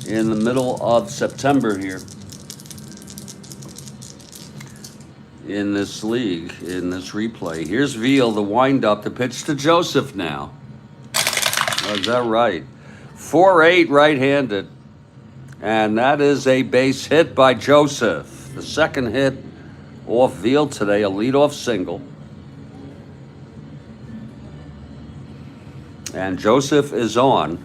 in the middle of September here in this league, in this replay. Here's Veal, the windup, the pitch to Joseph now. Oh, is that right? 4-8 right-handed. And that is a base hit by Joseph. The second hit off Veal today, a leadoff single. And Joseph is on.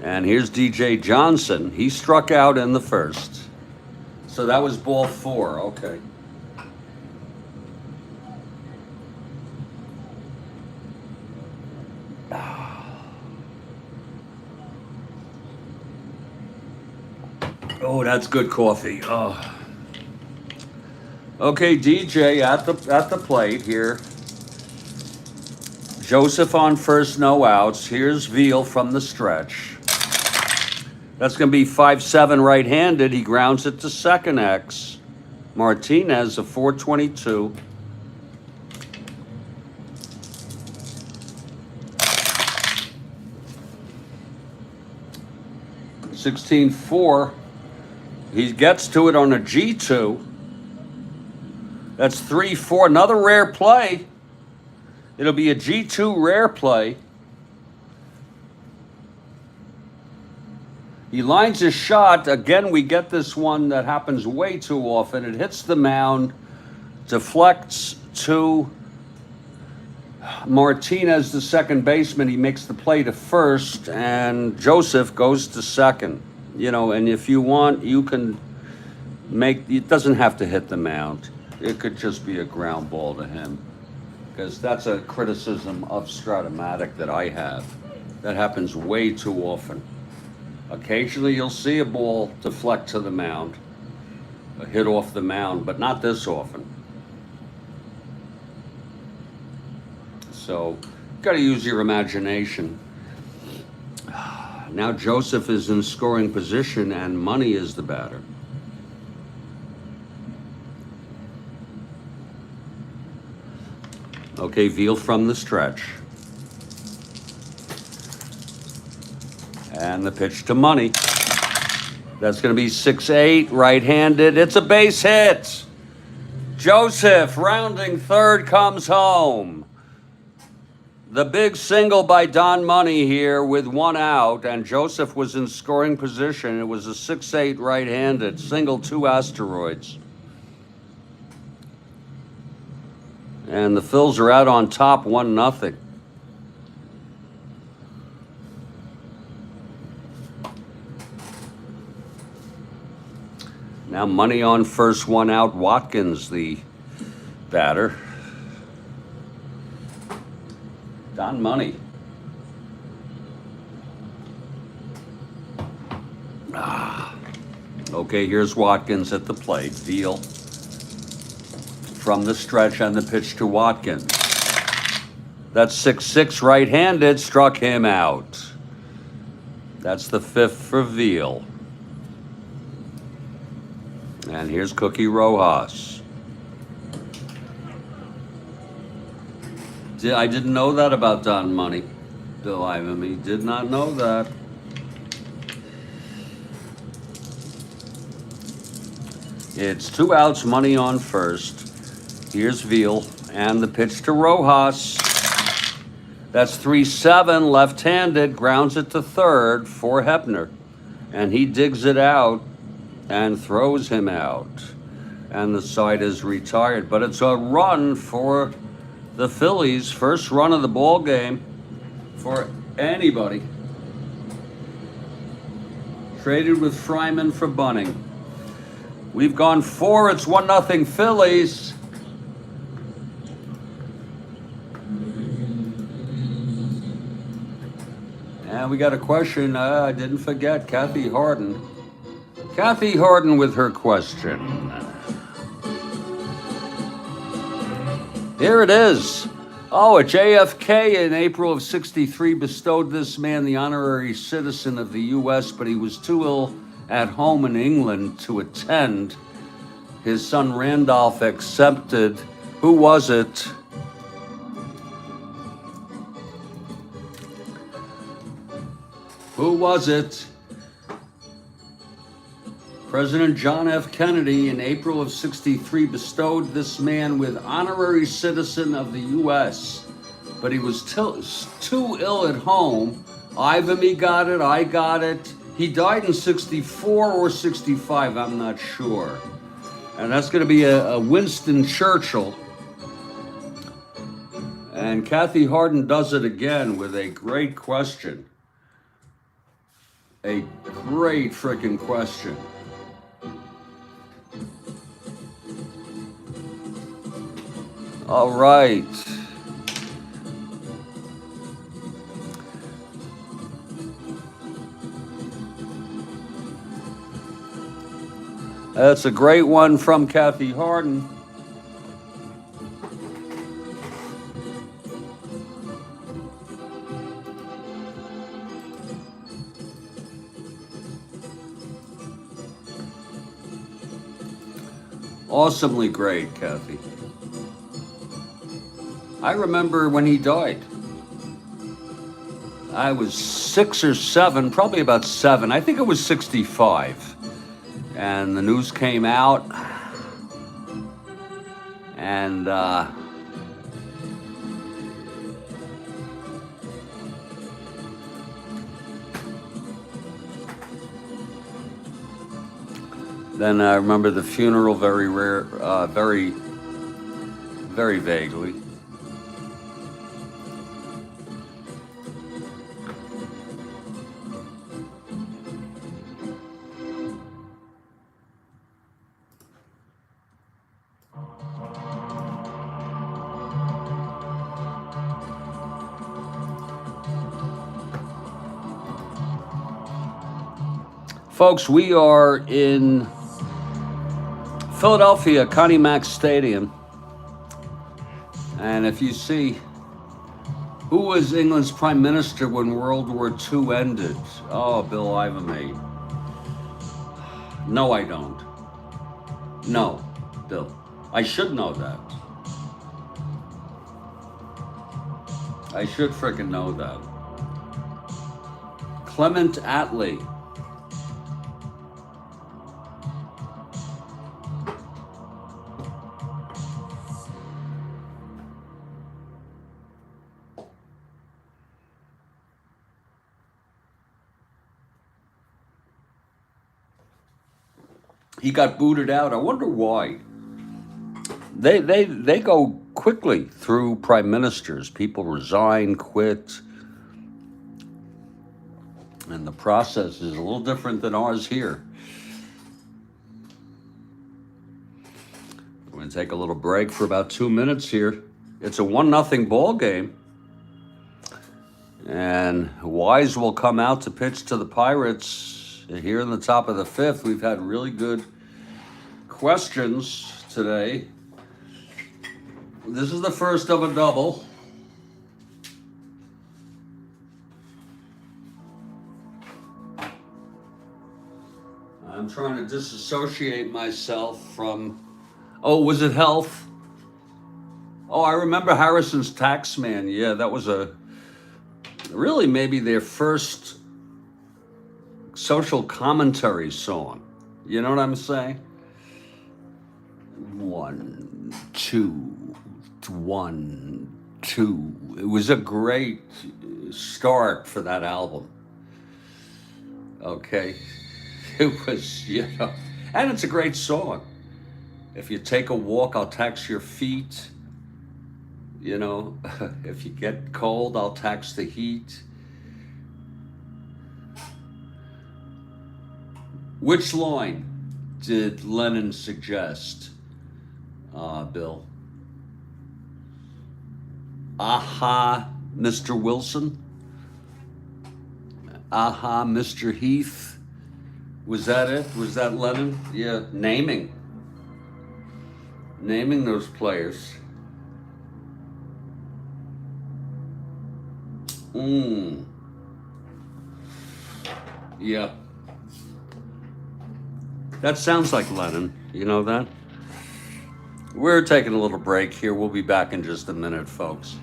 And here's DJ Johnson. He struck out in the first. So that was ball 4. Okay. Oh, that's good coffee. Oh. Okay, DJ at the plate here. Joseph on first, no outs. Here's Veal from the stretch. That's going to be 5-7 right-handed. He grounds it to second X. Martinez, a 422. (16-4). He gets to it on a G2. That's 3-4. Another rare play. It'll be a G2 rare play. He lines his shot. Again, we get this one that happens way too often. It hits the mound, deflects to Martinez, the second baseman. He makes the play to first, and Joseph goes to second. And if you want, you can it doesn't have to hit the mound. It could just be a ground ball to him. Because that's a criticism of Strat-O-Matic that I have. That happens way too often. Occasionally you'll see a ball deflect to the mound, a hit off the mound, but not this often. So, you've got to use your imagination. Now Joseph is in scoring position and Money is the batter. Okay, Veal from the stretch. And the pitch to Money. That's going to be 6-8, right-handed. It's a base hit. Joseph, rounding third, comes home. The big single by Don Money here with 1 out, and Joseph was in scoring position. It was a 6-8 right-handed, single 2 asteroids. And the Phils are out on top, 1-0. Now Money on first, 1 out. Watkins, the batter. Don Money. Okay, here's Watkins at the plate. Veal from the stretch and the pitch to Watkins. That's 6-6 right-handed, struck him out. That's the 5th for Veal. And here's Cookie Rojas. I didn't know that about Don Money. Bill Ivan, he did not know that. It's 2 outs, Money on first. Here's Veal and the pitch to Rojas. That's 3-7 left-handed, grounds it to third for Hebner. And he digs it out and throws him out. And the side is retired. But it's a run for the Phillies' first run of the ball game for anybody. Traded with Fryman for Bunning. We've gone 4. It's 1-0 Phillies. And we got a question. I didn't forget Kathy Harden. Kathy Harden with her question. Here it is. Oh, a JFK in April of '63 bestowed this man the honorary citizen of the U.S., but he was too ill at home in England to attend. His son Randolph accepted. Who was it? Who was it? President John F. Kennedy in April of '63 bestowed this man with honorary citizen of the U.S., but he was too ill at home. Ivamy got it, I got it. He died in '64 or '65, I'm not sure. And that's going to be a Winston Churchill. And Kathy Harden does it again with a great question. A great freaking question. All right. That's a great one from Kathy Harden. Awesomely great, Kathy. I remember when he died. I was 6 or 7, probably about 7. I think it was '65. And the news came out. And then I remember the funeral very vaguely. Folks, we are in Philadelphia, Connie Mack Stadium. And if you see, who was England's prime minister when World War II ended? Oh, Bill Ivamy. No, I don't. No, Bill. I should know that. I should frickin' know that. Clement Attlee. He got booted out. I wonder why. They go quickly through prime ministers. People resign, quit. And the process is a little different than ours here. We're going to take a little break for about 2 minutes here. It's a 1-0 ball game. And Wise will come out to pitch to the Pirates here in the top of the 5th. We've had really good questions today. This is the first of a double. I'm trying to disassociate myself from, was it health? Oh, I remember Harrison's Taxman. Yeah, that was really maybe their first social commentary song. You know what I'm saying? 1, 2, 1, 2. It was a great start for that album. Okay. It was, and it's a great song. If you take a walk, I'll tax your feet. You know, if you get cold, I'll tax the heat. Which line did Lennon suggest, Bill? Aha, Mr. Wilson? Aha, Mr. Heath? Was that it? Was that Lennon? Yeah, naming those players. Yeah. That sounds like Lennon. You know that? We're taking a little break here. We'll be back in just a minute, folks.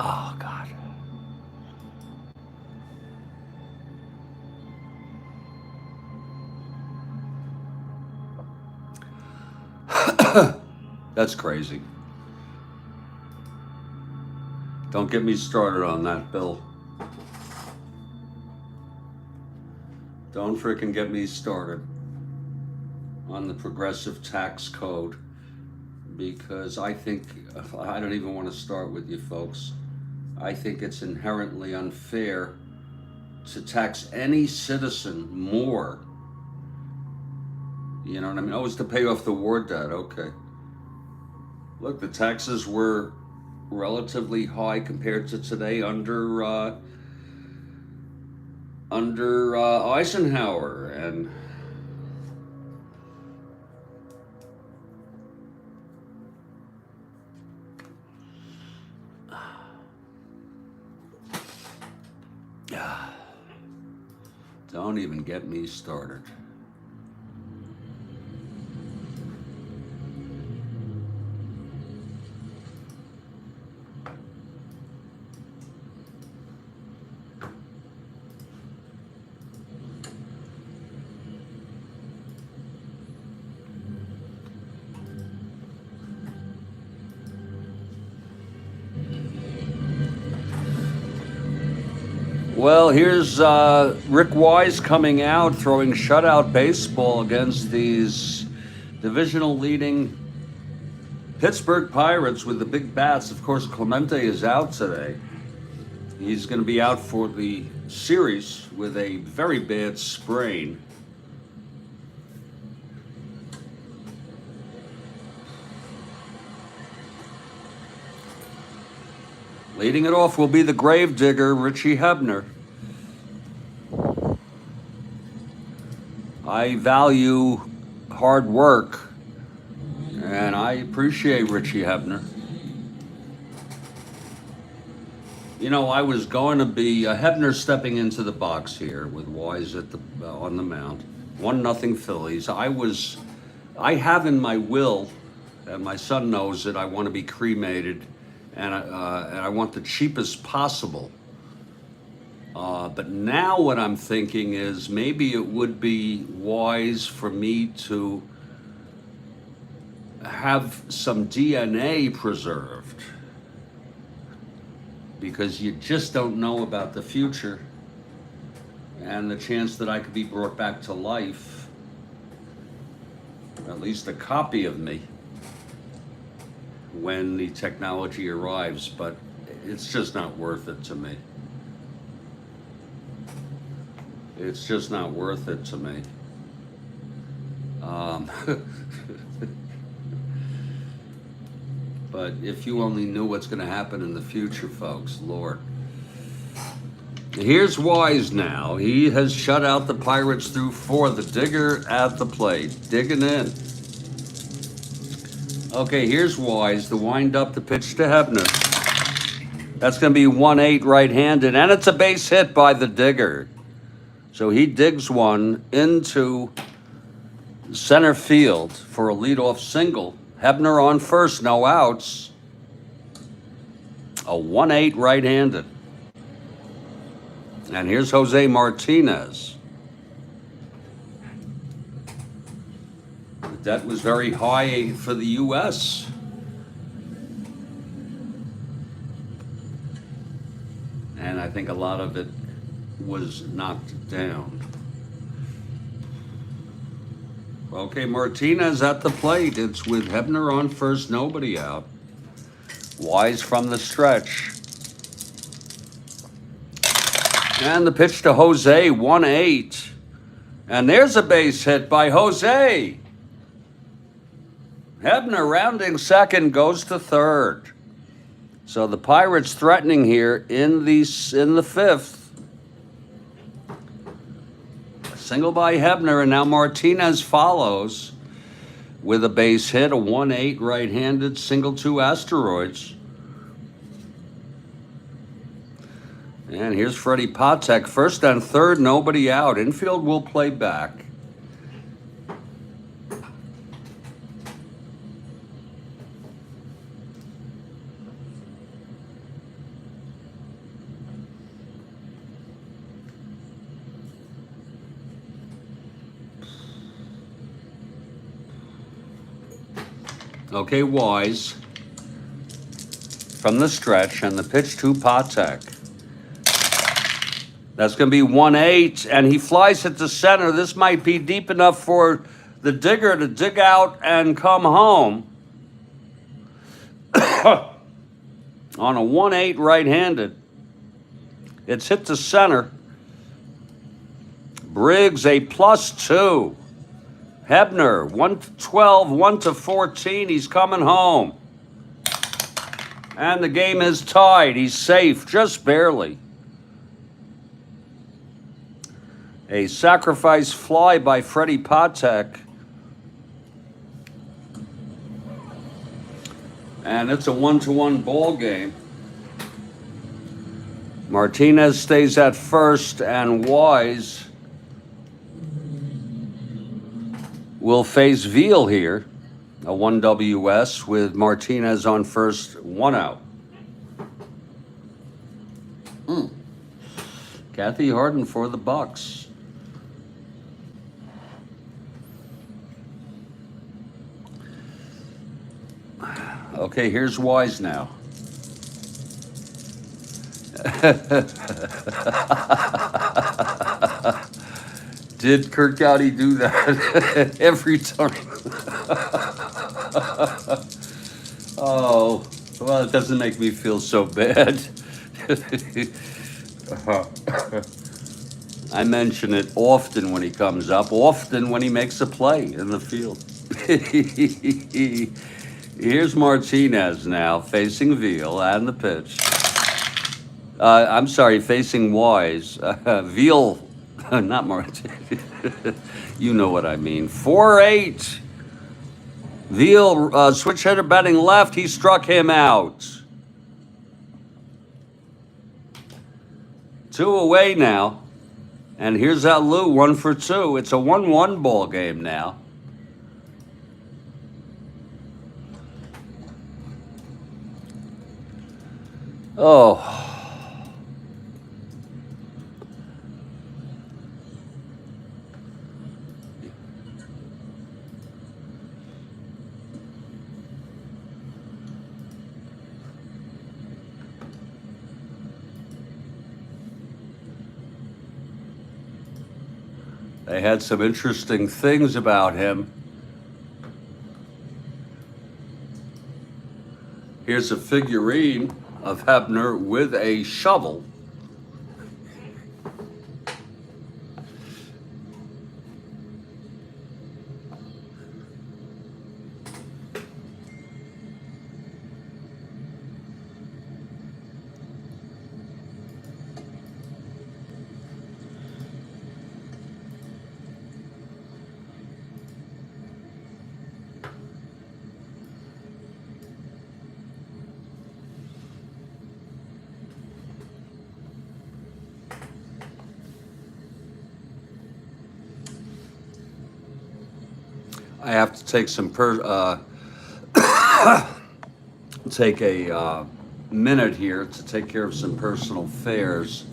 Oh, God. That's crazy. Don't get me started on that, Bill. Don't frickin' get me started on the progressive tax code, because I don't even want to start with you folks. I think it's inherently unfair to tax any citizen more. You know what I mean? Oh, it's to pay off the war debt. Okay. Look, the taxes were relatively high compared to today under Eisenhower, and don't even get me started. Well, here's Rick Wise coming out, throwing shutout baseball against these divisional leading Pittsburgh Pirates with the big bats. Of course, Clemente is out today. He's going to be out for the series with a very bad sprain. Leading it off will be the gravedigger, Richie Hebner. I value hard work, and I appreciate Richie Hebner. You know, I was going to be Hebner stepping into the box here with Wise at on the mound. 1-0 Phillies. I have in my will, and my son knows it, I want to be cremated, and I want the cheapest possible. But now what I'm thinking is maybe it would be wise for me to have some DNA preserved, because you just don't know about the future and the chance that I could be brought back to life, at least a copy of me, when the technology arrives. But it's just not worth it to me. It's just not worth it to me. But if you only knew what's going to happen in the future, folks, Lord. Here's Wise now. He has shut out the Pirates through 4. The digger at the plate, digging in. Okay, here's Wise. The wind up, the pitch to Hebner. That's going to be 1-8 right-handed, and it's a base hit by the digger. So he digs one into center field for a leadoff single. Hebner on first, no outs. A 1-8 right-handed. And here's Jose Martinez. debt was very high for the U.S. And I think a lot of it was knocked down. Okay, Martinez at the plate. It's with Hebner on first, nobody out. Wise from the stretch. And the pitch to Jose, 1-8. And there's a base hit by Jose. Hebner rounding second, goes to third. So the Pirates threatening here in the fifth. Single by Hebner, and now Martinez follows with a base hit, a 1-8 right-handed single to Asteroids. And here's Freddie Patek, first and third, nobody out. Infield will play back. Okay, Wise from the stretch, and the pitch to Patek. That's going to be 1-8, and he flies it to center. This might be deep enough for the digger to dig out and come home. On a 1-8 right-handed. It's hit to center. Briggs, a +2. Hebner, 1-12, 1-14. He's coming home. And the game is tied. He's safe, just barely. A sacrifice fly by Freddie Patek. And it's a 1-1 ball game. Martinez stays at first, and Wise will face Veal here. A 1 WS with Martinez on first, 1 out. Kathy Harden for the Bucks. Okay, here's Wise now. Did Kurt Gowdy do that every time? Oh, well, it doesn't make me feel so bad. I mention it often when he comes up, often when he makes a play in the field. Here's Martinez now facing Veal and the pitch. I'm sorry, facing Wise. Veal, not Martinez. You know what I mean. 4-8. Veal, switch hitter batting left. He struck him out. 2 away now. And here's Lou, 1 for 2. It's a 1-1 ball game now. Oh. They had some interesting things about him. Here's a figurine of Hebner with a shovel. I have to take some take a minute here to take care of some personal affairs.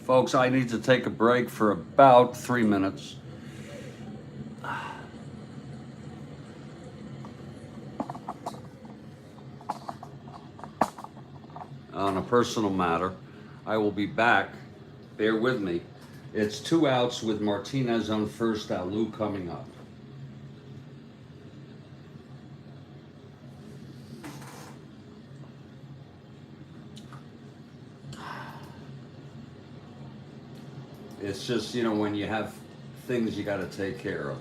Folks, I need to take a break for about 3 minutes. On a personal matter, I will be back. Bear with me. It's 2 outs with Martinez on first, Alou coming up. It's just, you know, when you have things you got to take care of.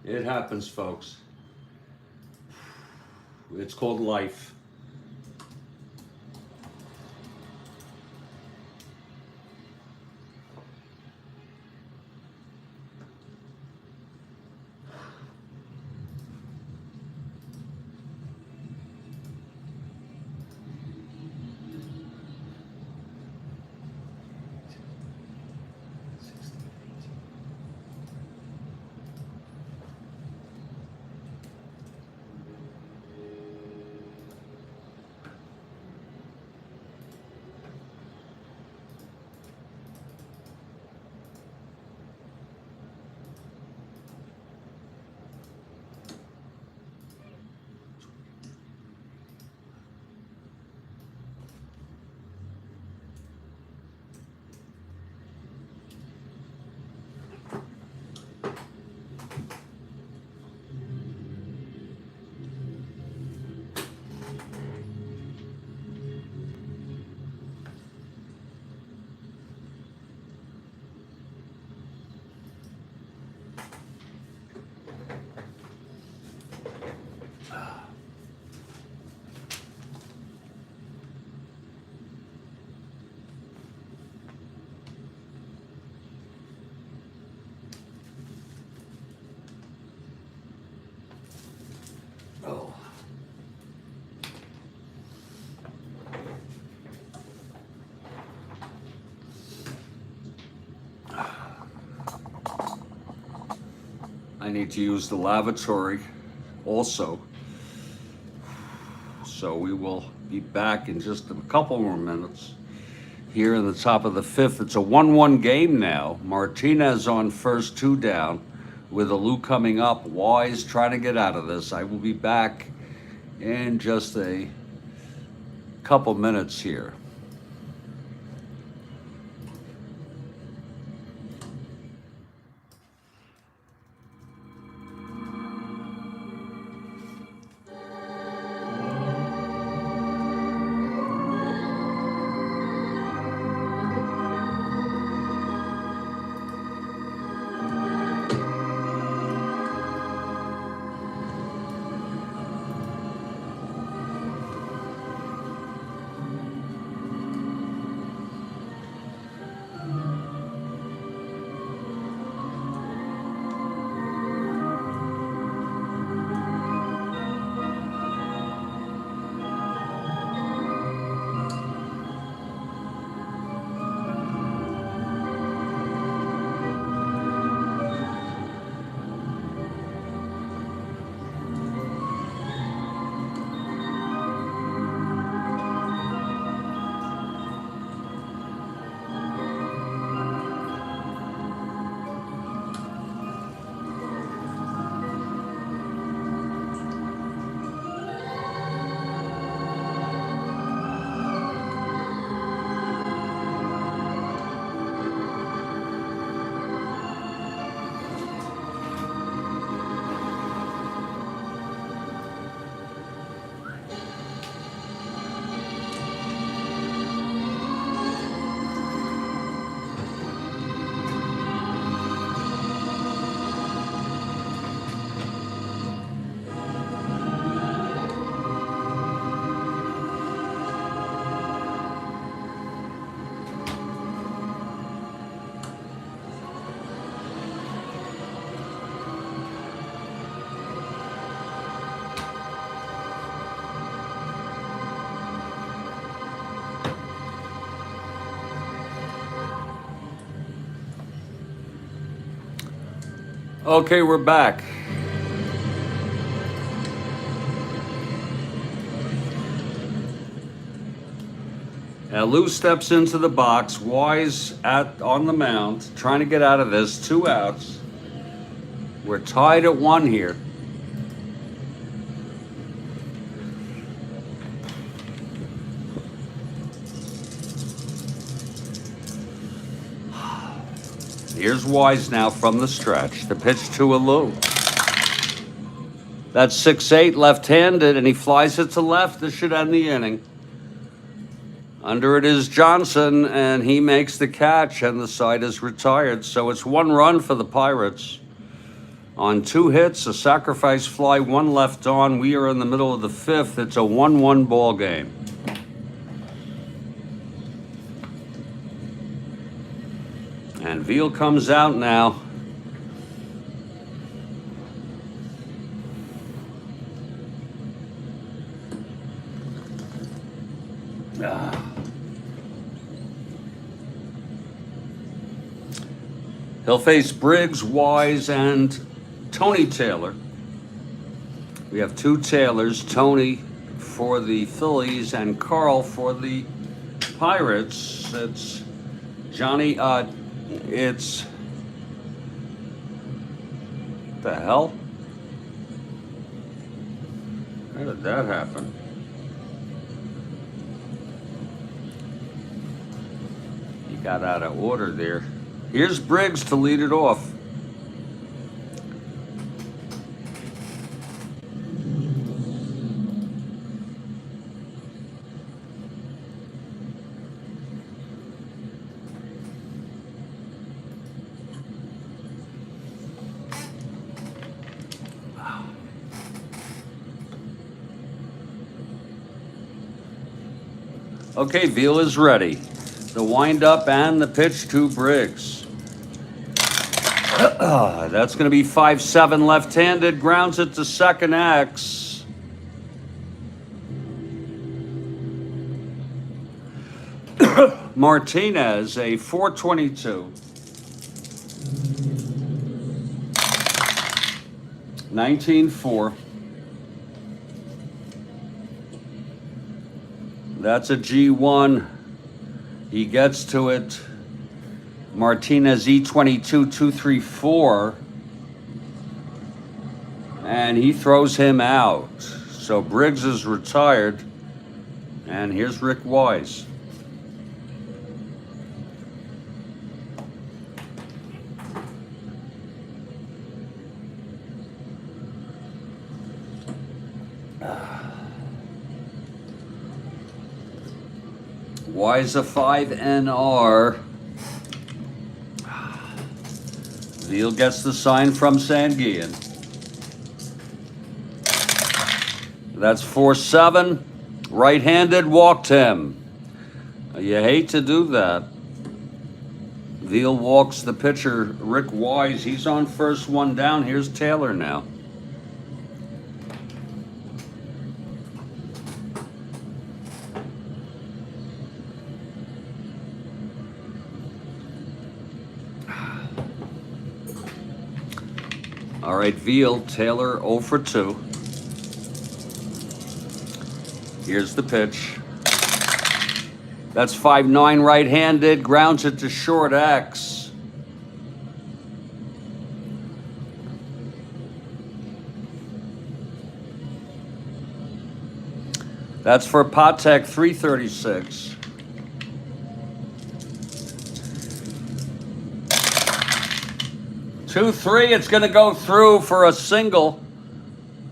It happens, folks. It's called life. Oh. I need to use the lavatory also. So we will be back in just a couple more minutes. Here in the top of the fifth, it's a 1-1 game now. Martinez on first, 2 down, with Alou coming up. Wise trying to get out of this. I will be back in just a couple minutes here. Okay, we're back. Now Lou steps into the box. Wise on the mound, trying to get out of this. 2 outs. We're tied at 1 here. Here's Wise now from the stretch. The pitch to a Lou. That's 6-8, left-handed, and he flies it to left. This should end the inning. Under it is Johnson, and he makes the catch, and the side is retired. So it's 1 run for the Pirates. On 2 hits, a sacrifice fly, 1 left on. We are in the middle of the 5th. It's a 1-1 ball game. And Veal comes out now. He'll face Briggs, Wise, and Tony Taylor. We have 2 Taylors, Tony for the Phillies and Karl for the Pirates. It's Johnny, it's, the hell? How did that happen? He got out of order there. Here's Briggs to lead it off. Okay, Veal is ready. The windup and the pitch to Briggs. That's going to be 5-7 left-handed. Grounds it to second X. Martinez, a 422. 19-4. That's a G1. He gets to it. Martinez E22 234, and he throws him out. So Briggs is retired, and here's Rick Wise. Wise a 5 NR. Veal gets the sign from Sanguian. That's 4-7. Right-handed, walked him. You hate to do that. Veal walks the pitcher, Rick Wise. He's on first, 1 down. Here's Taylor now. All right, Veal, Taylor 0 for 2. Here's the pitch. That's 5-9 right-handed, grounds it to short X. That's for Patek 336. 2-3, it's going to go through for a single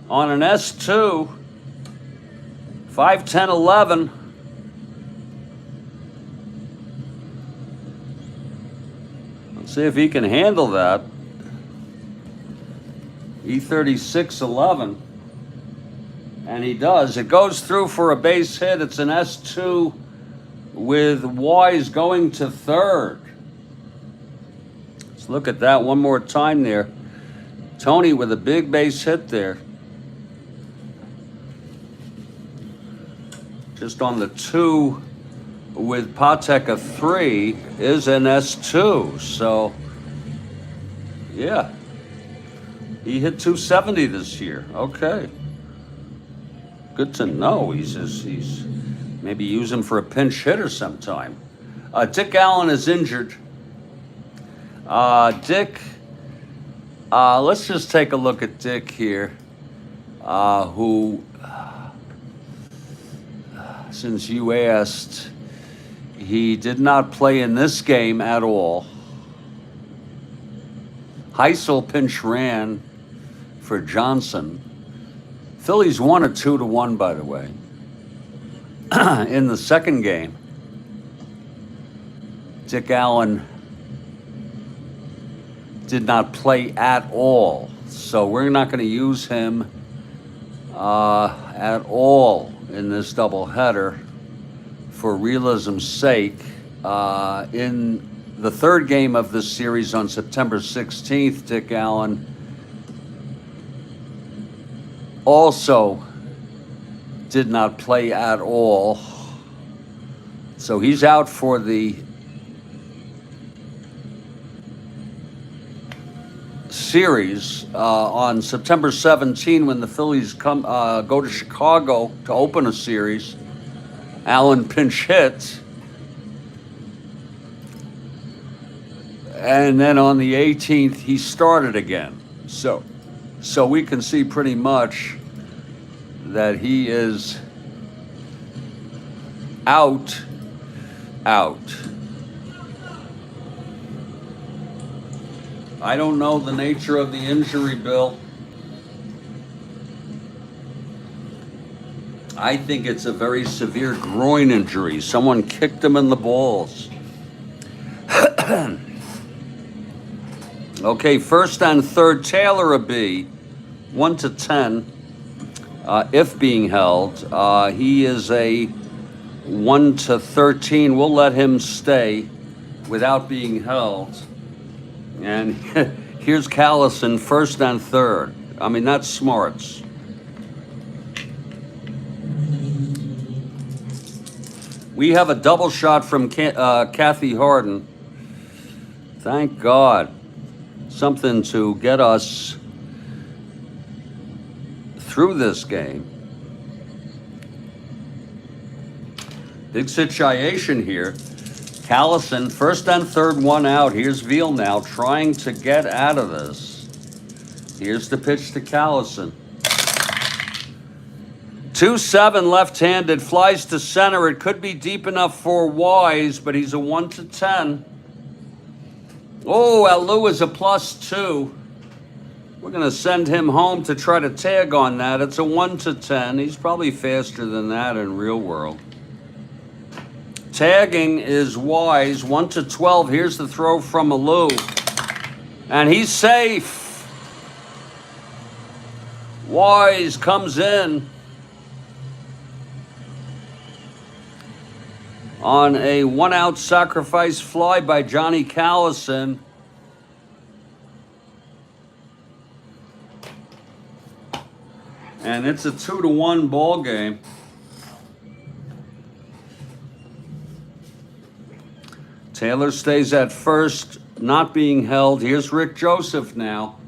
on an S2. 5-10-11. Let's see if he can handle that. E36-11. And he does. It goes through for a base hit. It's an S2 with Wise going to third. Let's look at that one more time there. Tony with a big base hit there. Just on the 2 with Patek a 3 is an S2. So, yeah. He hit 270 this year. Okay. Good to know. He's maybe use him for a pinch hitter sometime. Dick Allen is injured. Dick, let's just take a look at Dick here, who, since you asked, he did not play in this game at all. Heisel pinch ran for Johnson. Phillies won it 2-1, by the way. In the second game, Dick Allen did not play at all. So we're not going to use him at all in this doubleheader for realism's sake. In the third game of this series on September 16th, Dick Allen also did not play at all. So he's out for the series on September 17 when the Phillies go to Chicago to open a series. Allen pinch hit. And then on the 18th, he started again. So we can see pretty much that he is out. I don't know the nature of the injury, Bill. I think it's a very severe groin injury. Someone kicked him in the balls. Okay, first and third, Taylor a B, 1-10, if being held. He is a 1-13. We'll let him stay without being held. And here's Callison, first and third. I mean, that's smarts. We have a double shot from Kathy Harden. Thank God. Something to get us through this game. Big situation here. Callison, first and third, one out. Here's Veal now trying to get out of this. Here's the pitch to Callison. 2-7 left-handed, flies to center. It could be deep enough for Wise, but he's a 1-10. Oh, Alou is a +2. We're going to send him home to try to tag on that. It's a 1-10. He's probably faster than that in real world. Tagging is Wise, 1-12. Here's the throw from Alou. And he's safe. Wise comes in on a one-out sacrifice fly by Johnny Callison. And it's a 2-1 ball game. Taylor stays at first, not being held. Here's Rick Joseph now.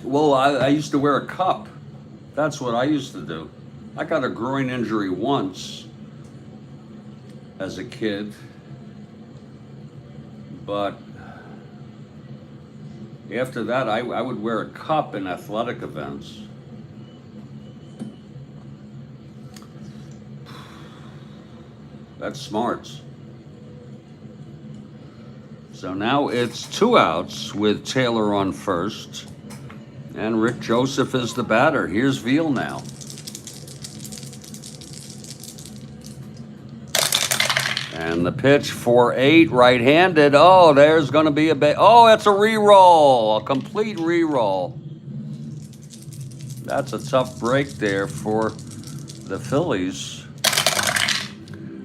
Well, I used to wear a cup. That's what I used to do. I got a groin injury once as a kid, but after that, I would wear a cup in athletic events. That's smarts. So now it's 2 outs with Taylor on first. And Rick Joseph is the batter. Here's Veal now. And the pitch for 8, right-handed. Oh, there's going to be oh, it's a re-roll, a complete re-roll. That's a tough break there for the Phillies.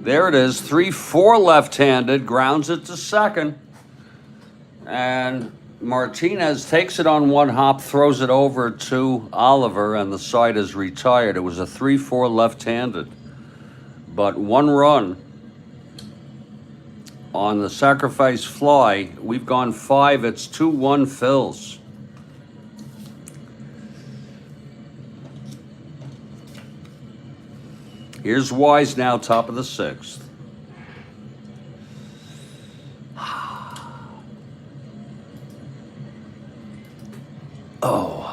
There it is, 3-4 left-handed, grounds it to second. And Martinez takes it on one hop, throws it over to Oliver, and the side is retired. It was a 3-4 left-handed, but 1 run on the sacrifice fly. We've gone 5. It's 2-1 Phils. Here's Wise now, top of the 6th. Oh.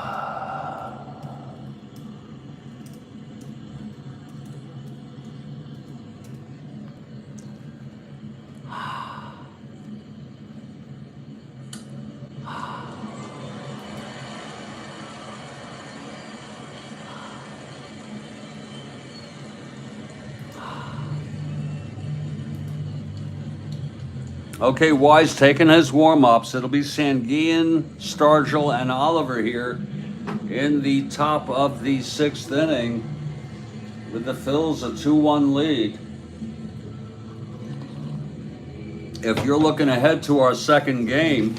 Okay, Wise taking his warm-ups. It'll be Sanguin, Stargell, and Oliver here in the top of the 6th inning with the Phils a 2-1 lead. If you're looking ahead to our second game,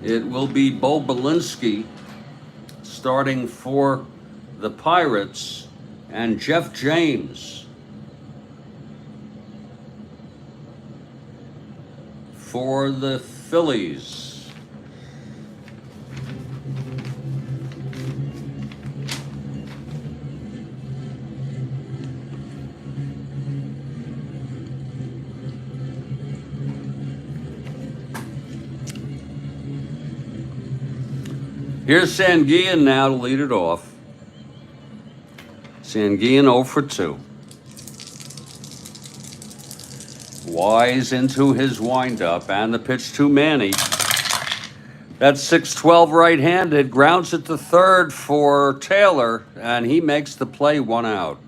it will be Bo Belinsky starting for the Pirates and Jeff James for the Phillies. Here's Sanguin now to lead it off. Sanguin 0 for 2. Wise into his windup and the pitch to Manny. That's 6-12 right-handed. Grounds it to third for Taylor, and he makes the play, 1 out.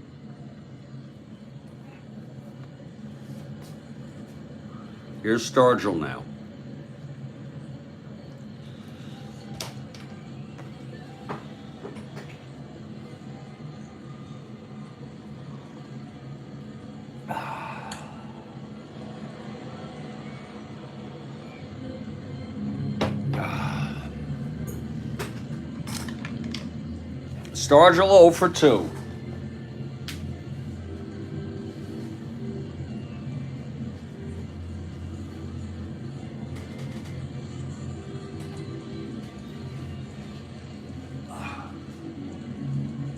Here's Stargell now. Stargell 0 for 2.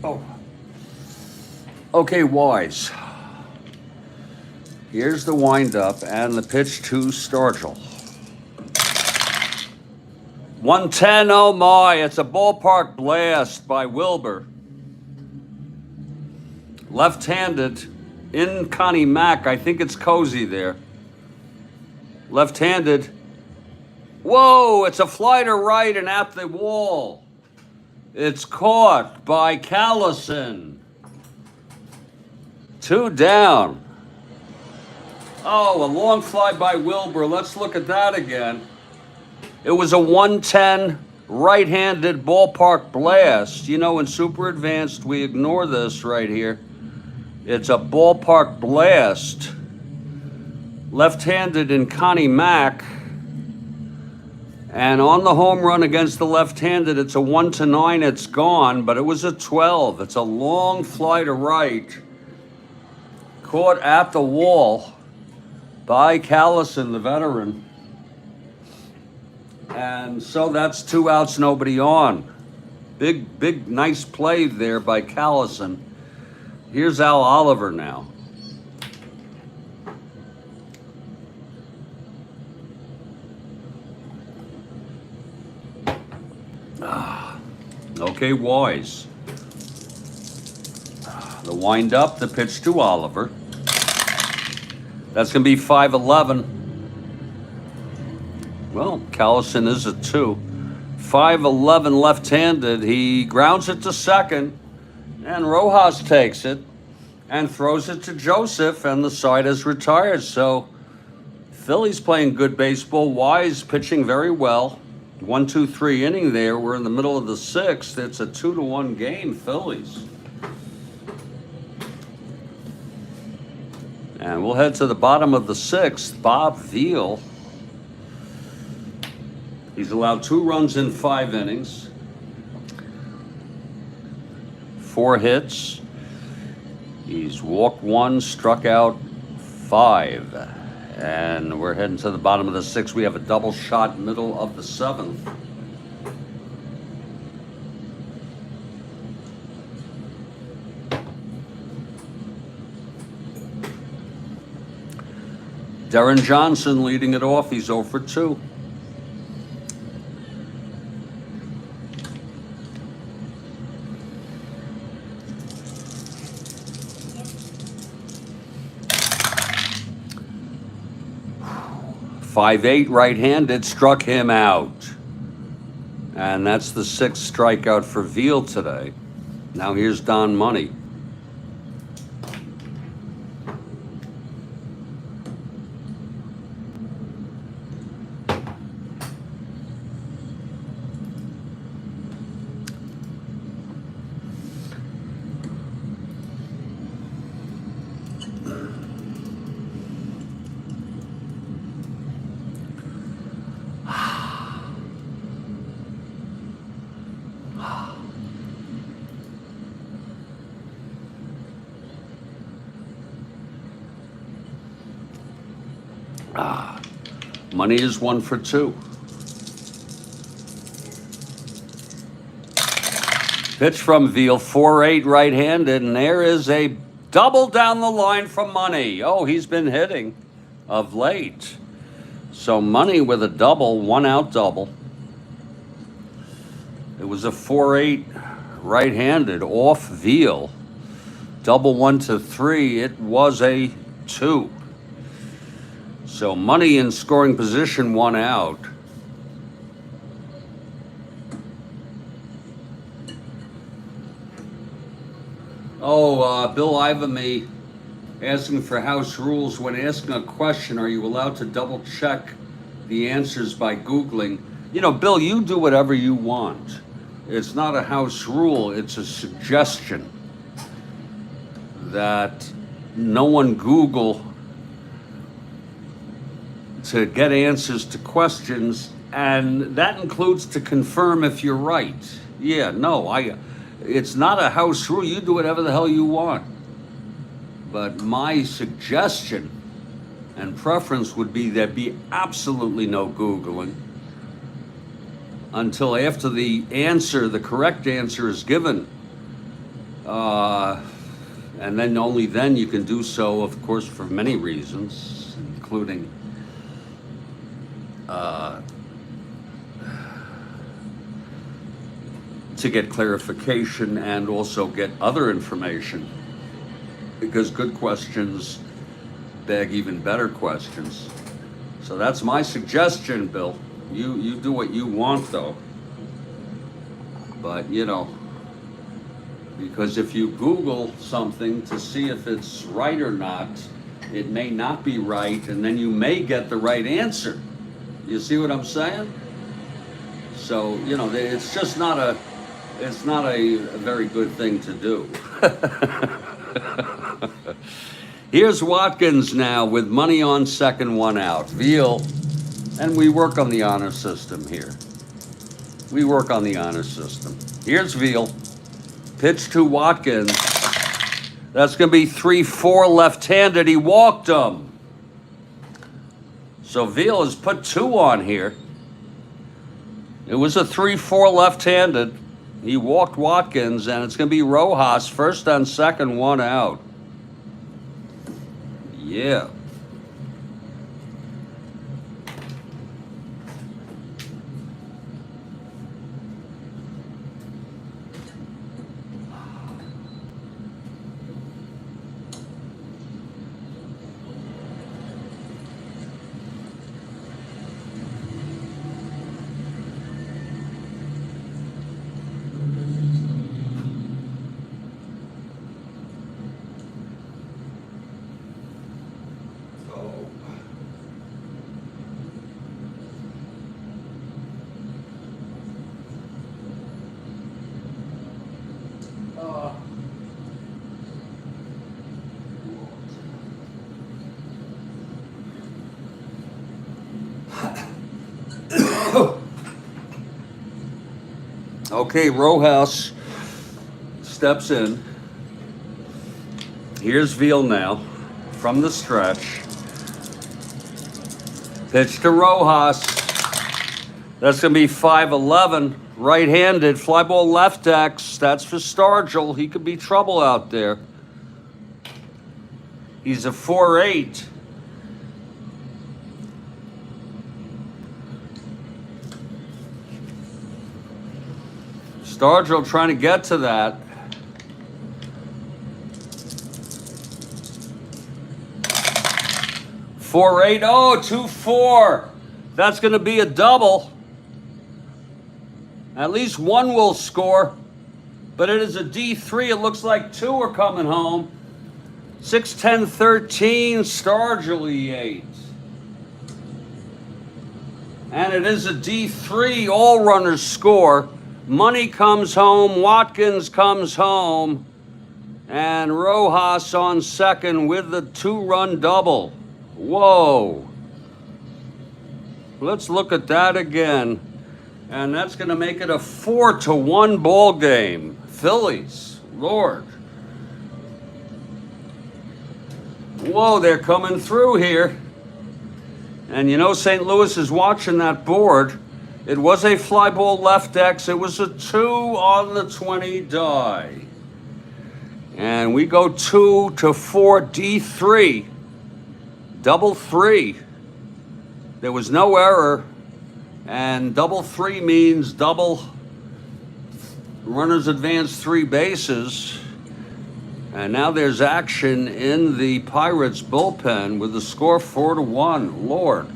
Oh. Okay, Wise. Here's the windup and the pitch to Stargell. 110, oh my, it's a ballpark blast by Wilbur. Left-handed in Connie Mack. I think it's cozy there. Left-handed. Whoa, it's a fly to right and at the wall. It's caught by Callison. 2 down. Oh, a long fly by Wilbur. Let's look at that again. It was a 110 right-handed ballpark blast. You know, in Super Advanced, we ignore this right here. It's a ballpark blast. Left-handed in Connie Mack. And on the home run against the left-handed, it's a 1-9. It's gone, but it was a 12. It's a long fly to right. Caught at the wall by Callison, the veteran. And so that's 2 outs, nobody on. Big, nice play there by Callison. Here's Al Oliver now. Okay, Wise. The wind up, the pitch to Oliver. That's going to be 5-11. Well, Callison is a 2. 5-11 left-handed. He grounds it to second, and Rojas takes it and throws it to Joseph, and the side is retired. So Phillies playing good baseball. Wise pitching very well. 1-2-3 inning there. We're in the middle of the 6th. It's a 2-1 game, Phillies. And we'll head to the bottom of the 6th. Bob Veal. He's allowed 2 runs in 5 innings. 4 hits. He's walked 1, struck out 5. And we're heading to the bottom of the 6th. We have a double shot, middle of the 7th. Darren Johnson leading it off. He's 0 for 2. .58 right-handed struck him out. And that's the 6th strikeout for Veal today. Now here's Don Money. Money is 1 for 2. Pitch from Veal, 4-8 right-handed, and there is a double down the line from Money. Oh, he's been hitting of late. So Money with a double, 1-out double. It was a 4-8 right-handed off Veal. Double 1 to 3. It was a 2. So Money in scoring position, 1 out. Oh, Bill Ivamy asking for house rules. When asking a question, are you allowed to double check the answers by Googling? You know, Bill, you do whatever you want. It's not a house rule, it's a suggestion that no one Google to get answers to questions, and that includes to confirm if you're right. Yeah, no, it's not a house rule. You do whatever the hell you want. But my suggestion and preference would be there be absolutely no Googling until after the answer, the correct answer is given. And then only then you can do so, of course, for many reasons, including to get clarification and also get other information, because good questions beg even better questions. So that's my suggestion, Bill. You do what you want, though. But, you know, because if you Google something to see if it's right or not, it may not be right, and then you may get the right answer. You see what I'm saying? So, you know, it's just not a very good thing to do. Here's Watkins now with Money on second, 1 out. Veal, and we work on the honor system here. We work on the honor system. Here's Veal. Pitch to Watkins. That's going to be 3-4 left-handed. He walked him. So Veal has put 2 on here. It was a 3-4 left-handed. He walked Watkins, and it's going to be Rojas, first on second, 1 out. Yeah. Okay, Rojas steps in. Here's Veal now. from the stretch. Pitch to Rojas. That's going to be 5-11. Right-handed. Fly ball left X. That's for Stargell. He could be trouble out there. He's a 4-8. Stargell trying to get to that. Four eight. Oh, 2-4. That's going to be a double. At least one will score, but it is a D3. It looks like two are coming home. 6-10-13. Stargell E8. And it is a D3. All runners score. Money comes home, Watkins comes home, and Rojas on second with the 2-run double. Whoa. Let's look at that again. And that's going to make it a 4-1 ball game. Phillies, Lord. Whoa, they're coming through here. And you know St. Louis is watching that board. It was a fly ball left X. It was a 2 on the 20 die. And we go 2-4 D3. Double 3. There was no error. And double 3 means double runners advance 3 bases. And now there's action in the Pirates bullpen with the score 4-1. Lord.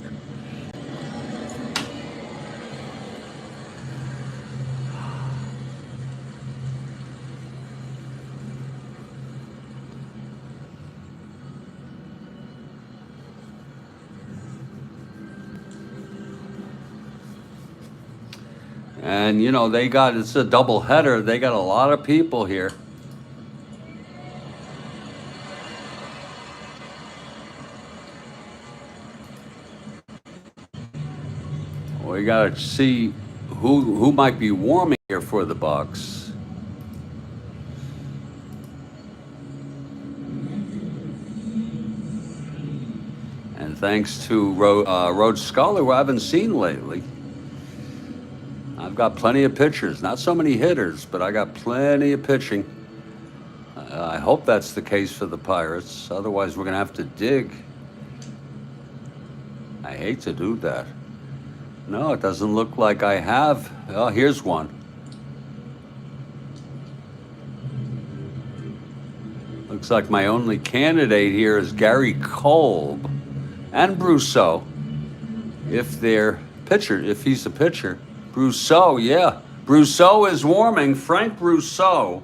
And, you know, it's a doubleheader. They got a lot of people here. We got to see who might be warming here for the Bucks. And thanks to Road Scholar, who I haven't seen lately. I've got plenty of pitchers, not so many hitters, but I got plenty of pitching. I hope that's the case for the Pirates. Otherwise, we're going to have to dig. I hate to do that. No, it doesn't look like I have. Oh, here's one. Looks like my only candidate here is Gary Kolb and Brousseau, if he's a pitcher. Brousseau, yeah. Brousseau is warming. Frank Brousseau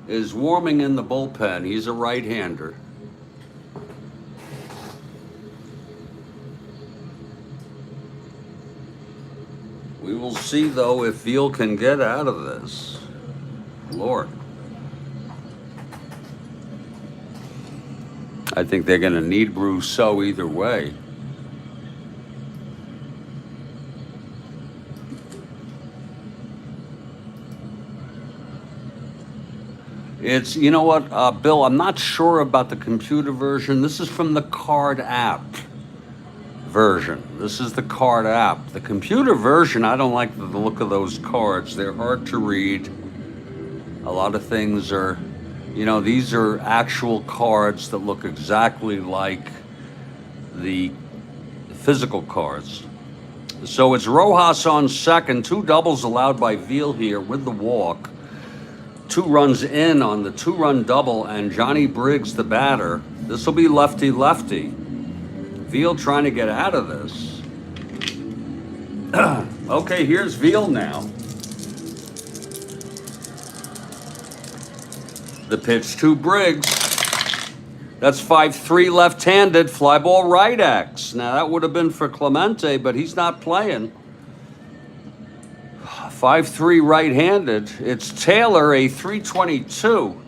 is warming in the bullpen. He's a right-hander. We will see, though, if Veal can get out of this. Lord. I think they're going to need Brousseau either way. It's, you know what, Bill, I'm not sure about the computer version. This is from the card app version. This is the card app. The computer version, I don't like the look of those cards. They're hard to read. A lot of things are, you know, these are actual cards that look exactly like the physical cards. So it's Rojas on second. 2 doubles allowed by Veal here with the walk. 2 runs in on the 2-run double, and Johnny Briggs, the batter. This will be lefty-lefty. Veal trying to get out of this. Okay, here's Veal now. The pitch to Briggs. That's 5-3 left-handed, fly ball right X. Now that would have been for Clemente, but he's not playing. 5-3 right-handed. It's Taylor, a 322.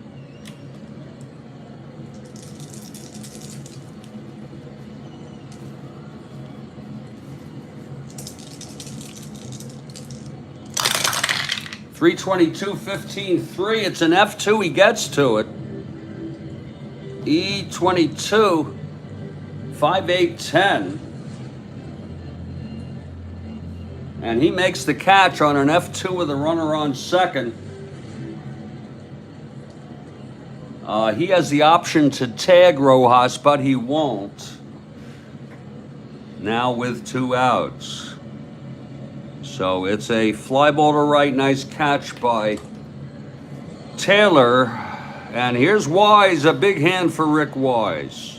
.322, 15-3. It's an F2. He gets to it. E22, 5-8-10. And he makes the catch on an F2 with a runner on second. He has the option to tag Rojas, but he won't. Now with 2 outs. So it's a fly ball to right. Nice catch by Taylor. And here's Wise, a big hand for Rick Wise.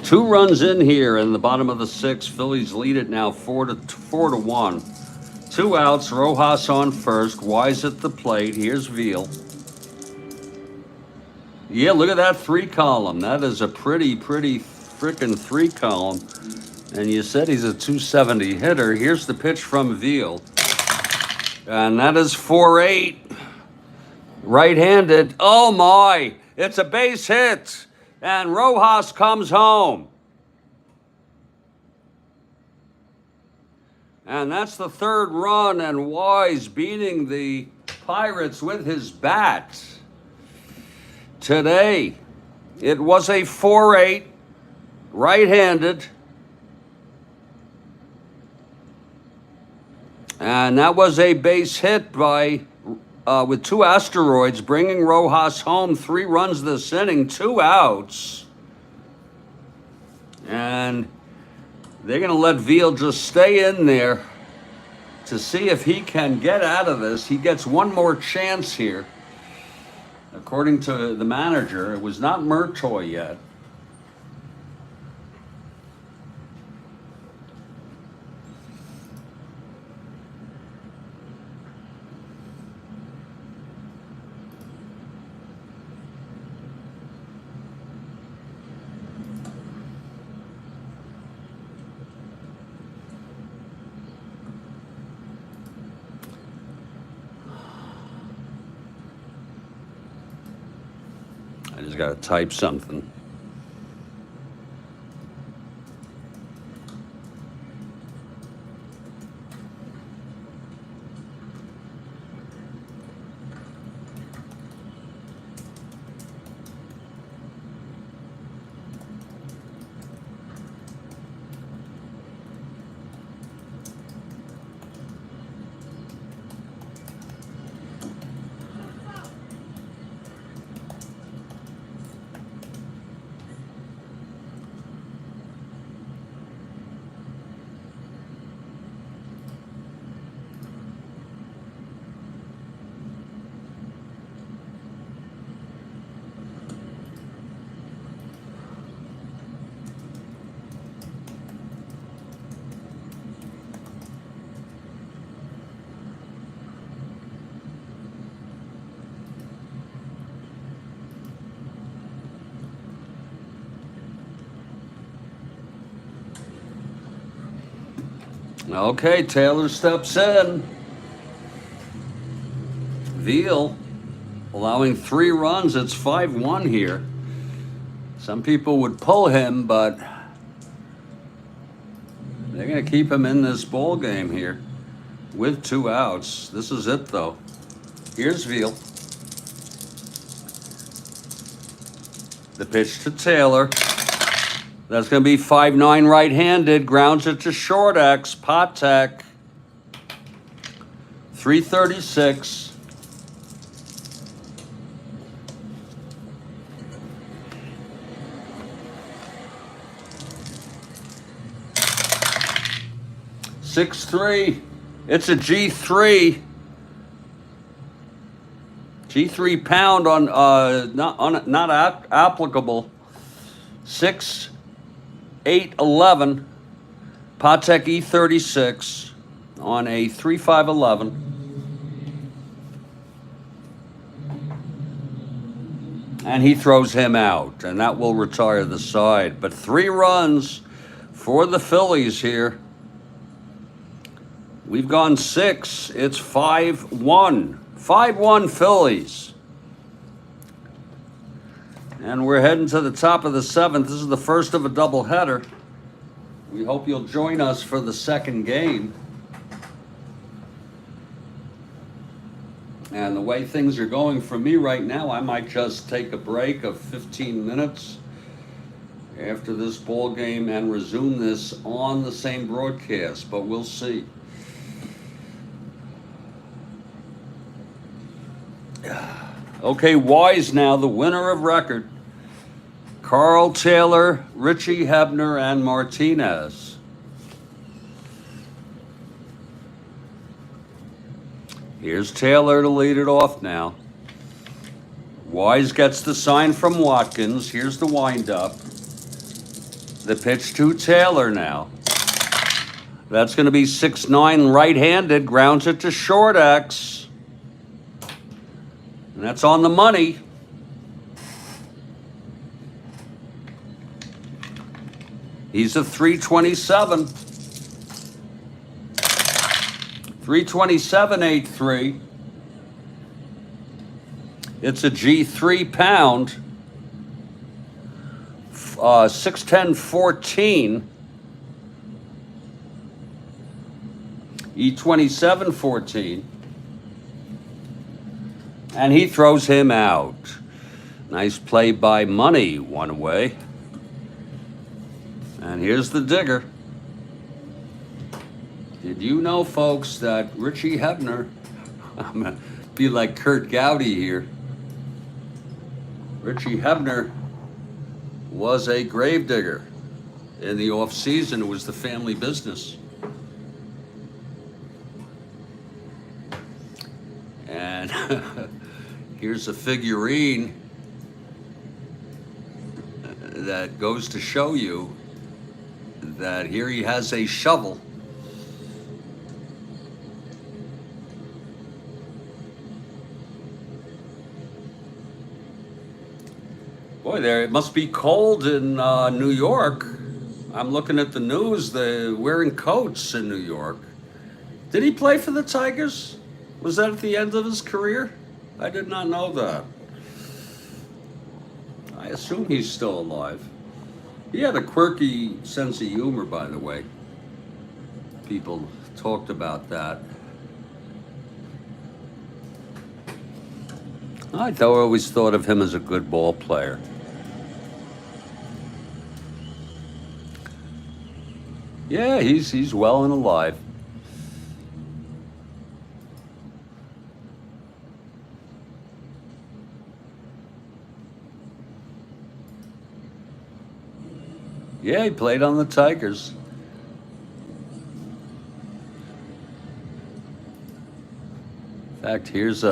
Two runs in here in the bottom of the 6th. Phillies lead it now 4-1. 2 outs. Rojas on first. Wise at the plate. Here's Veal. Yeah, look at that 3 column. That is a pretty frickin' 3 column. And you said he's a 270 hitter. Here's the pitch from Veal. And that is 4-8. Right-handed. Oh my! It's a base hit. And Rojas comes home. And that's the 3rd run, and Wise beating the Pirates with his bat. Today, it was a 4-8, right-handed. And that was a base hit by with 2 asteroids, bringing Rojas home. 3 runs this inning, 2 outs. And they're going to let Veal just stay in there to see if he can get out of this. He gets one more chance here. According to the manager, it was not Murtoy yet. I just got to type something. Okay, Taylor steps in. Veal allowing 3 runs. It's 5-1 here. Some people would pull him, but they're going to keep him in this ball game here with 2 outs. This is it, though. Here's Veal. The pitch to Taylor. That's going to be 5-9 right-handed. Grounds it to short X. Patek. 336. Six-three. It's a G3. G3 pound on not applicable. 6-8-11. Patek E36 on a 3-5-11. And he throws him out, and that will retire the side. But 3 runs for the Phillies here. We've gone 6. It's 5-1. 5-1 Phillies. And we're heading to the top of the 7th. This is the first of a doubleheader. We hope you'll join us for the second game. And the way things are going for me right now, I might just take a break of 15 minutes after this ball game and resume this on the same broadcast, but we'll see. Okay, Wise now, the winner of record. Karl, Taylor, Richie, Hebner, and Martinez. Here's Taylor to lead it off now. Wise gets the sign from Watkins. Here's the windup. The pitch to Taylor now. That's going to be 6-9 right-handed. Grounds it to short X. And that's on the money. He's a 327. 327.83. It's a G3 pound. 610.14. E27.14. And he throws him out. Nice play by Money, one away. And here's the digger. Did you know, folks, that Richie Hebner, I'm going to be like Kurt Gowdy here. Richie Hebner was a gravedigger in the off season. It was the family business. And here's a figurine that goes to show you that here he has a shovel. Boy, it must be cold in New York. I'm looking at the news. They're wearing coats in New York. Did he play for the Tigers? Was that at the end of his career? I did not know that. I assume he's still alive. He had a quirky sense of humor, by the way. People talked about that. I always thought of him as a good ball player. Yeah, he's well and alive. Yeah, he played on the Tigers. In fact, here's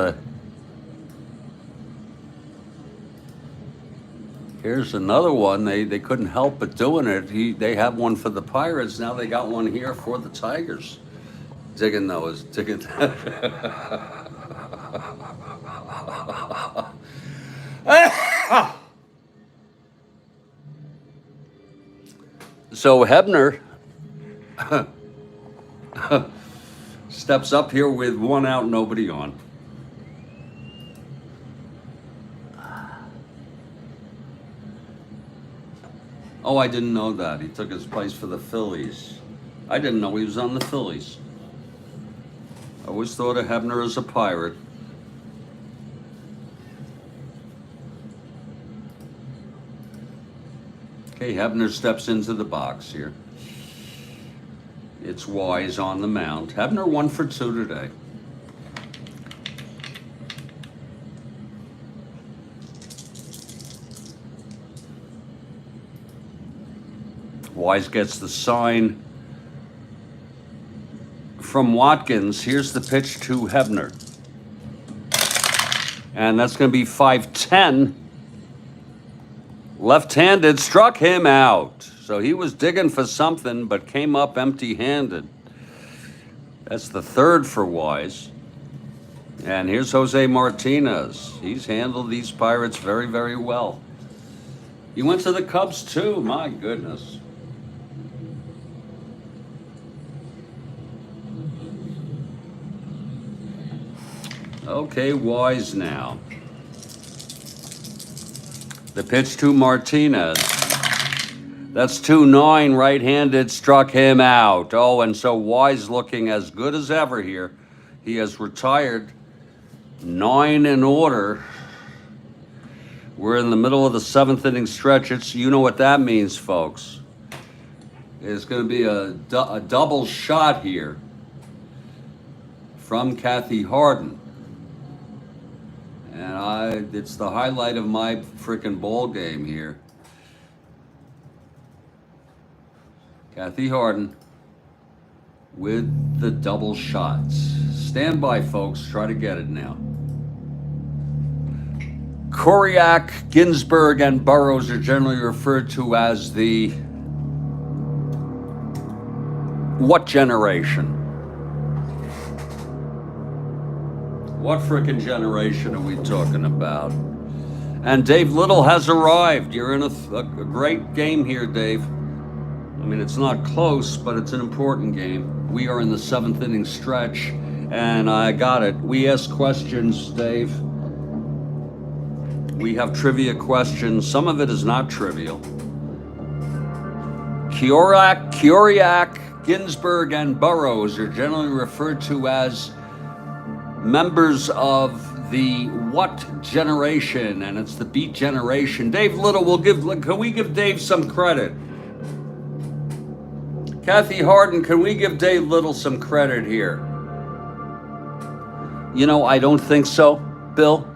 another one. They couldn't help but doing it. They have one for the Pirates. Now they got one here for the Tigers. Digging those. So Hebner steps up here with one out, nobody on. Oh, I didn't know that. He took his place for the Phillies. I didn't know he was on the Phillies. I always thought of Hebner as a Pirate. Okay, Hebner steps into the box here. It's Wise on the mound. Hebner 1 for 2 today. Wise gets the sign from Watkins. Here's the pitch to Hebner. And that's going to be 5-10. Left-handed, struck him out. So he was digging for something, but came up empty-handed. That's the third for Wise. And here's Jose Martinez. He's handled these Pirates very, very well. He went to the Cubs, too. My goodness. Okay, Wise now. The pitch to Martinez. That's 2-9, right-handed, struck him out. Oh, and so Wise looking as good as ever here. He has retired. 9 in order. We're in the middle of the 7th inning stretch. You know what that means, folks. It's going to be a double shot here from Kathy Harden. And it's the highlight of my freaking ball game here. Kathy Harden with the double shots. Stand by, folks. Try to get it now. Koryak, Ginsburg, and Burroughs are generally referred to as the what generation? What frickin' generation are we talking about? And Dave Little has arrived. You're in a great game here, Dave. I mean, it's not close, but it's an important game. We are in the 7th inning stretch, and I got it. We ask questions, Dave. We have trivia questions. Some of it is not trivial. Koryak, Ginsburg, and Burroughs are generally referred to as members of the what generation, and it's the beat generation. Dave Little, can we give Dave some credit? Kathy Harden, can we give Dave Little some credit here? You know, I don't think so, Bill.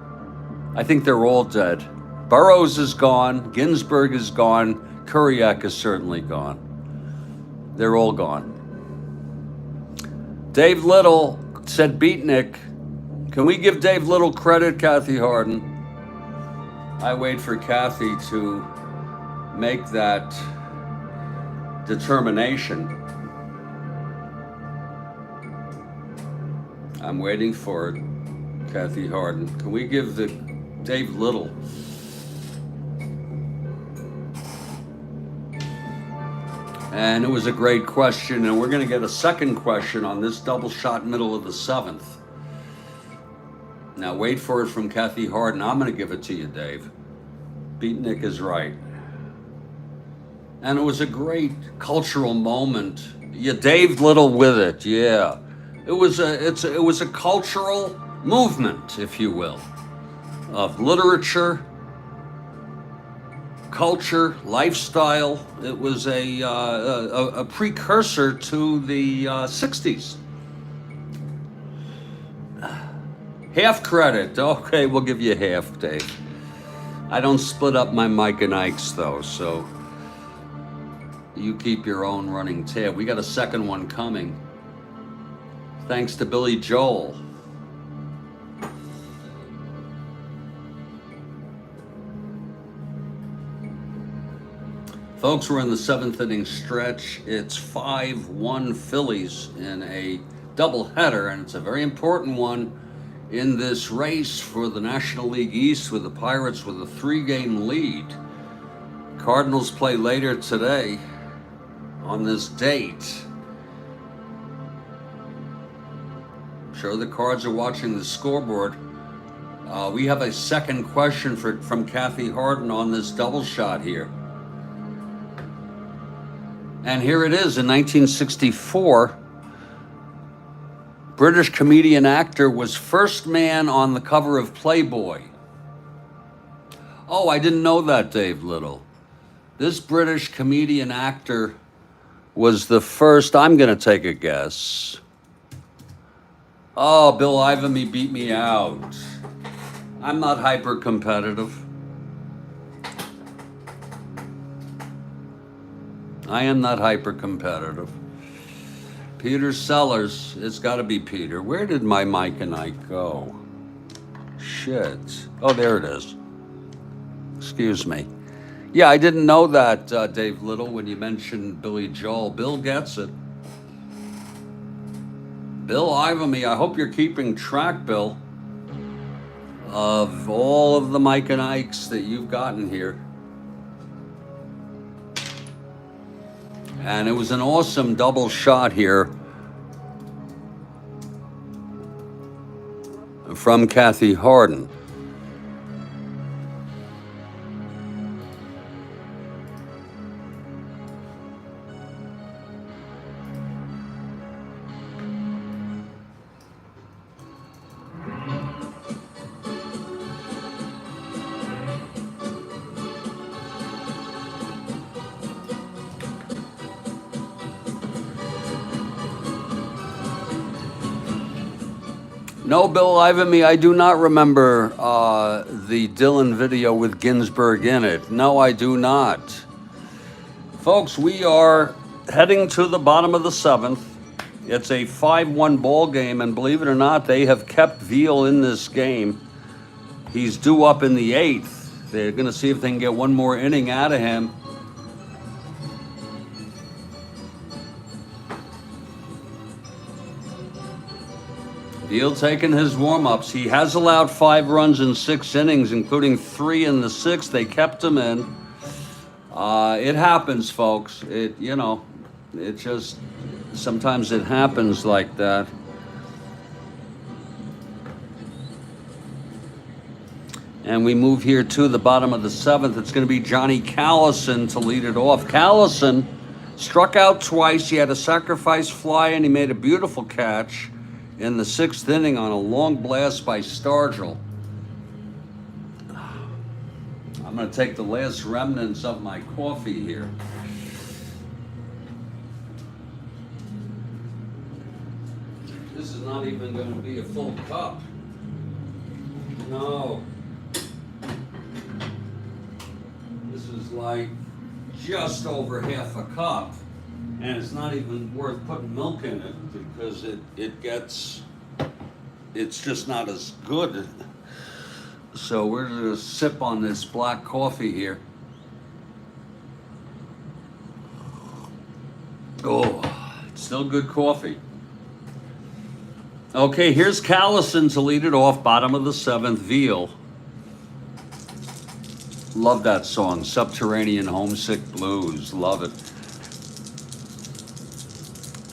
I think they're all dead. Burroughs is gone, Ginsburg is gone, Koryak is certainly gone. They're all gone. Dave Little said beatnik. Can we give Dave Little credit, Kathy Harden? I wait for Kathy to make that determination. I'm waiting for it, Kathy Harden. Can we give Dave Little? And it was a great question, and we're going to get a second question on this double shot middle of the 7th. Now wait for it from Kathy Harden. I'm going to give it to you, Dave. Beatnik is right. And it was a great cultural moment. Yeah, Dave Little with it. Yeah, it was a cultural movement, if you will, of literature, culture, lifestyle. It was a precursor to the 60s. Half credit. Okay, we'll give you half, Dave. I don't split up my Mike and Ike's, though, so you keep your own running tab. We got a second one coming. Thanks to Billy Joel. Folks, we're in the 7th inning stretch. It's 5-1 Phillies in a doubleheader, and it's a very important one in this race for the National League East with the Pirates with a 3-game lead. Cardinals play later today on this date. I'm sure the Cards are watching the scoreboard. We have a second question from Kathy Harden on this double shot here. And here it is. In 1964, British comedian actor was first man on the cover of Playboy. Oh, I didn't know that, Dave Little. This British comedian actor was the first. I'm going to take a guess. Oh, Bill Ivamy beat me out. I'm not hyper competitive. I am not hyper competitive. Peter Sellers, it's got to be Peter. Where did my Mike and Ike go? Shit. Oh, there it is. Excuse me. Yeah, I didn't know that, Dave Little, when you mentioned Billy Joel. Bill gets it. Bill Ivamy, I hope you're keeping track, Bill, of all of the Mike and Ikes that you've gotten here. And it was an awesome double shot here from Kathy Harden. No, Bill Ivamy, I do not remember the Dylan video with Ginsburg in it. No, I do not. Folks, we are heading to the bottom of the seventh. It's a 5-1 ball game, and believe it or not, they have kept Veal in this game. He's due up in the eighth. They're going to see if they can get one more inning out of him. Veal taking his warm-ups. He has allowed 5 runs in 6 innings, including 3 in the 6th. They kept him in. It happens, folks. It just, sometimes it happens like that. And we move here to the bottom of the 7th. It's going to be Johnny Callison to lead it off. Callison struck out twice. He had a sacrifice fly, and he made a beautiful catch in the 6th inning on a long blast by Stargell. I'm going to take the last remnants of my coffee here. This is not even going to be a full cup. No. This is like just over half a cup. And it's not even worth putting milk in it because it's just not as good. So we're going to sip on this black coffee here. Oh, it's still good coffee. Okay, here's Callison to lead it off, bottom of the 7th, Veal. Love that song, Subterranean Homesick Blues, love it.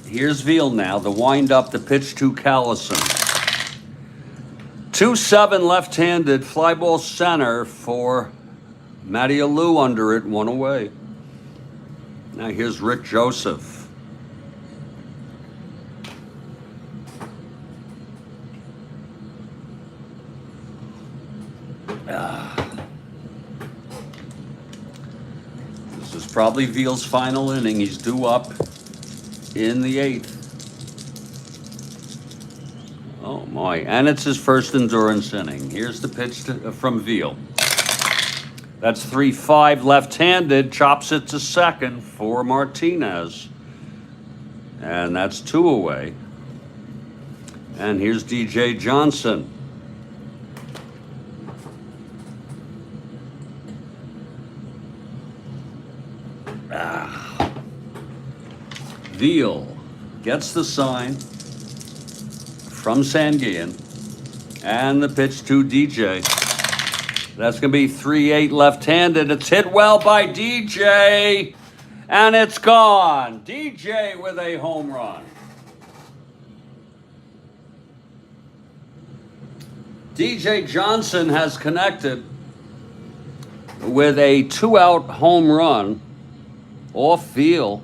Here's Veal now, the wind-up, the pitch to Callison. 2-7 left-handed, fly ball center for Matty Alou under it, 1 away. Now here's Rick Joseph. This is probably Veal's final inning. He's due up in the 8th. Oh my, and it's his first endurance inning. Here's the pitch from Veal. That's 3-5 left-handed, chops it to second for Martinez. And that's 2 away. And here's DJ Johnson. Veal gets the sign from Sanguian, and the pitch to DJ. That's going to be 3-8 left-handed. It's hit well by DJ, and it's gone. DJ with a home run. DJ Johnson has connected with a 2-out home run off Veal.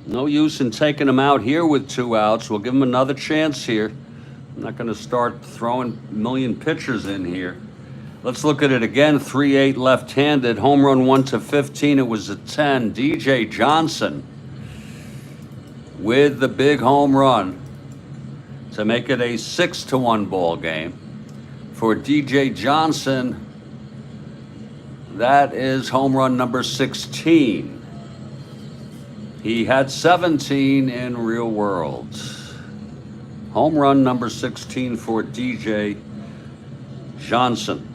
No use in taking him out here with 2 outs. We'll give him another chance here. I'm not going to start throwing a million pitchers in here. Let's look at it again. 3-8 left-handed. Home run 1-15. It was a 10. DJ Johnson with the big home run to make it a 6-1 ball game. For DJ Johnson, that is home run number 16. He had 17 in real world. Home run number 16 for DJ Johnson.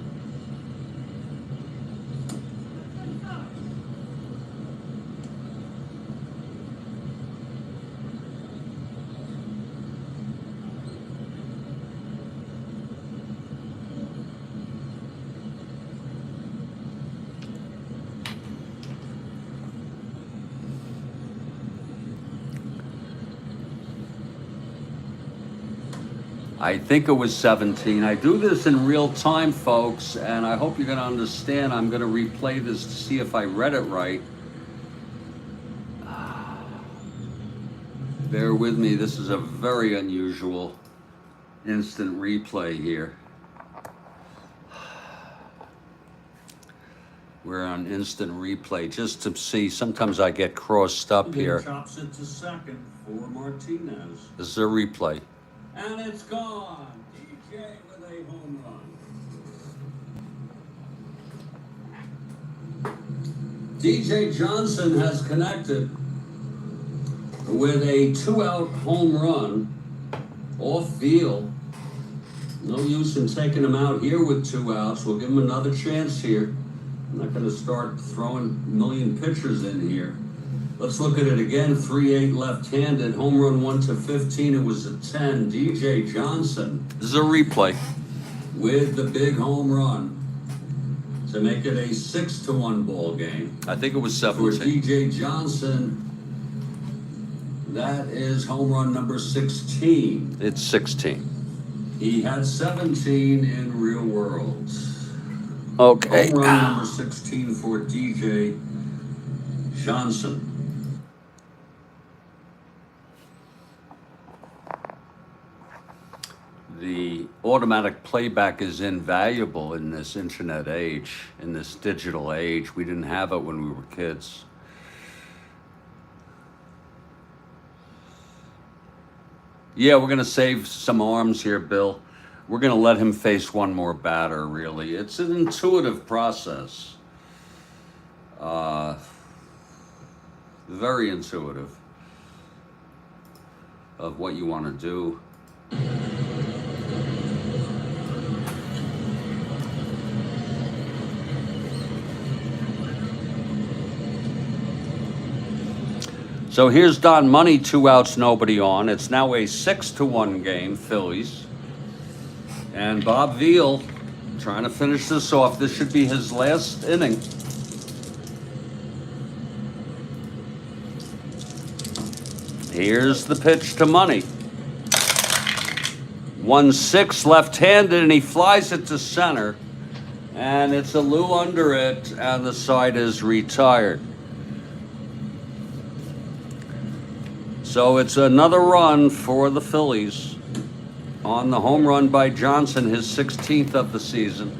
I think it was 17. I do this in real time, folks, and I hope you're going to understand. I'm going to replay this to see if I read it right. Bear with me. This is a very unusual instant replay here. We're on instant replay just to see. Sometimes I get crossed up here. Chops it to second for Martinez. This is a replay. And it's gone. DJ with a home run. DJ Johnson has connected with a 2-out home run off field. No use in taking him out here with 2 outs. We'll give him another chance here. I'm not going to start throwing a million pitchers in here. Let's look at it again. 3-8 left-handed. Home run 1-15. It was a 10. DJ Johnson. This is a replay. With the big home run to make it a 6-1 ball game. I think it was 17. For DJ Johnson, that is home run number 16. It's 16. He had 17 in real world. Okay. Home run number 16 for DJ Johnson. The automatic playback is invaluable in this internet age, in this digital age. We didn't have it when we were kids. Yeah, we're going to save some arms here, Bill. We're going to let him face one more batter, really. It's an intuitive process. Very intuitive of what you want to do. So here's Don Money, 2 outs, nobody on. It's now a 6-1 game, Phillies. And Bob Veal trying to finish this off. This should be his last inning. Here's the pitch to Money. 1-6 left-handed, and he flies it to center. And it's a Lou under it, and the side is retired. So it's another run for the Phillies on the home run by Johnson, his 16th of the season.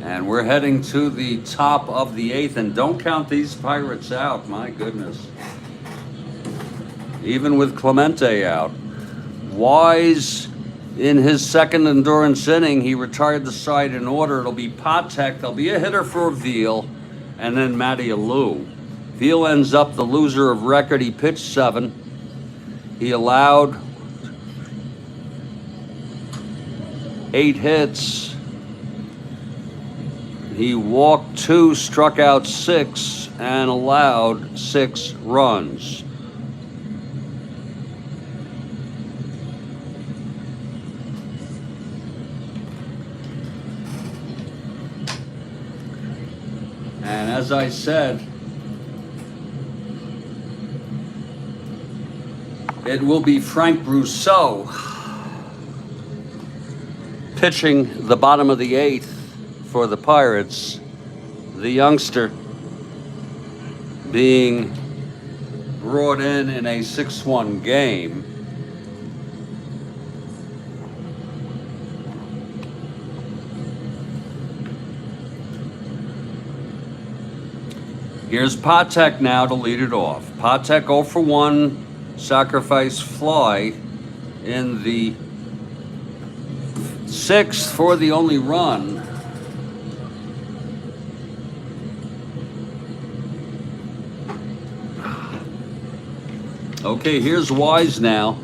And we're heading to the top of the 8th, and don't count these Pirates out, my goodness. Even with Clemente out. Wise, in his second endurance inning, he retired the side in order. It'll be Patek. There'll be a hitter for Veal, and then Matty Alou. Veal ends up the loser of record. He pitched 7. He allowed 8 hits. He walked 2, struck out 6, and allowed 6 runs. And as I said, it will be Frank Brousseau pitching the bottom of the 8th for the Pirates. The youngster being brought in a 6-1 game. Here's Patek now to lead it off. Patek 0 for 1, sacrifice fly in the 6th for the only run. Okay, here's Wise now.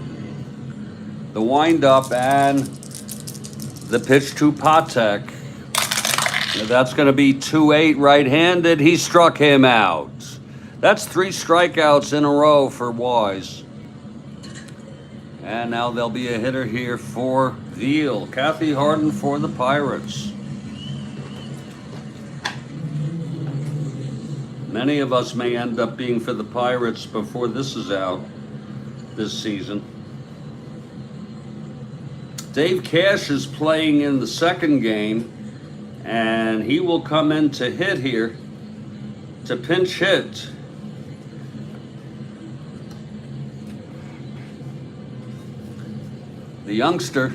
The windup and the pitch to Patek. That's going to be 2-8 right-handed. He struck him out. That's 3 strikeouts in a row for Wise. And now there'll be a hitter here for Veal. Kathy Harden for the Pirates. Many of us may end up being for the Pirates before this is out this season. Dave Cash is playing in the second game, and he will come in to hit here, to pinch hit. The youngster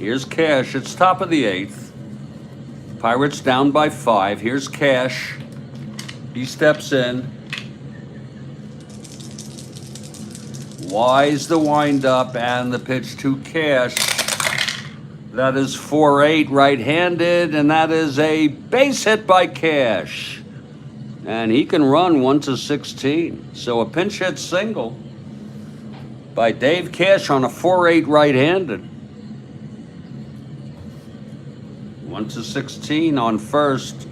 Here's Cash. It's top of the 8th. Pirates down by 5. Here's Cash. He steps in. Wise the windup and the pitch to Cash. That is 4-8 right-handed, and that is a base hit by Cash. And he can run 1-16. So a pinch hit single by Dave Cash on a 4-8 right-handed. 1-16 on first.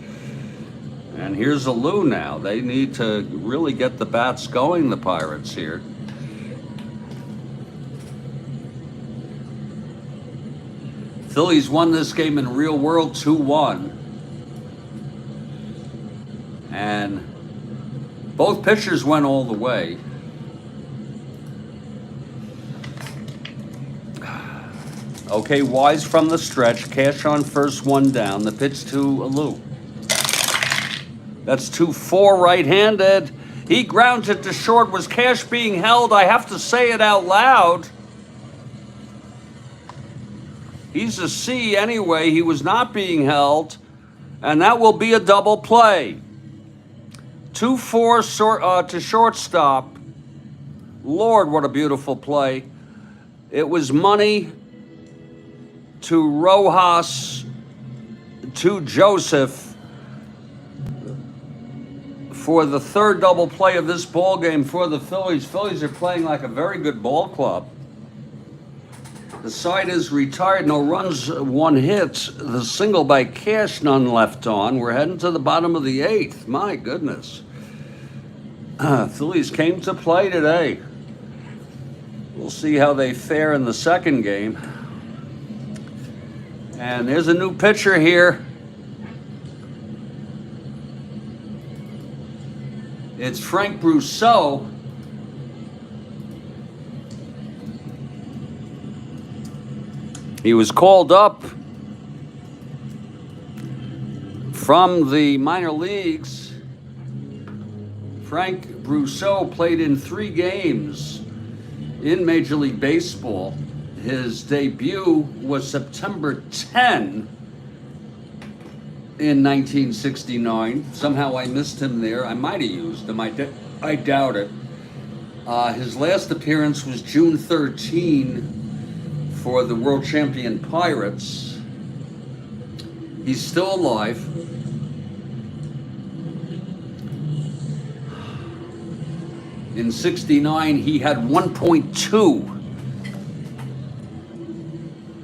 And here's a Lou now. They need to really get the bats going, the Pirates here. Phillies won this game in real world 2-1. And both pitchers went all the way. Okay, Wise from the stretch. Cash on first, 1 down. The pitch to Lou. That's 2-4 right-handed. He grounds it to short. Was Cash being held? I have to say it out loud. He's a C anyway. He was not being held. And that will be a double play. 2-4 to shortstop. Lord, what a beautiful play. It was money to Rojas, to Joseph for the third double play of this ball game for the Phillies. Phillies are playing like a very good ball club. The side is retired, no runs, 1 hit. The single by Cash, none left on. We're heading to the bottom of the 8th. My goodness. Phillies came to play today. We'll see how they fare in the second game. And there's a new pitcher here. It's Frank Brousseau. He was called up from the minor leagues. Frank Brousseau played in 3 games in Major League Baseball. His debut was September 10 in 1969. Somehow I missed him there. I might have used him. I doubt it. His last appearance was June 13 for the world champion Pirates. He's still alive. In 69, he had 1.2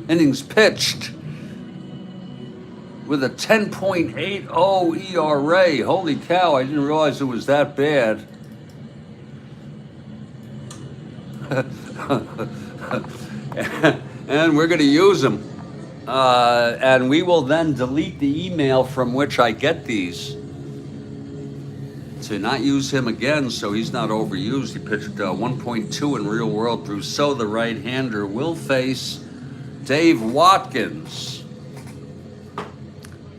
innings pitched with a 10.80 ERA. Holy cow, I didn't realize it was that bad. And we're going to use them. And we will then delete the email from which I get these to not use him again so he's not overused. He pitched 1.2 in real world. Brousseau, the right-hander, will face Dave Watkins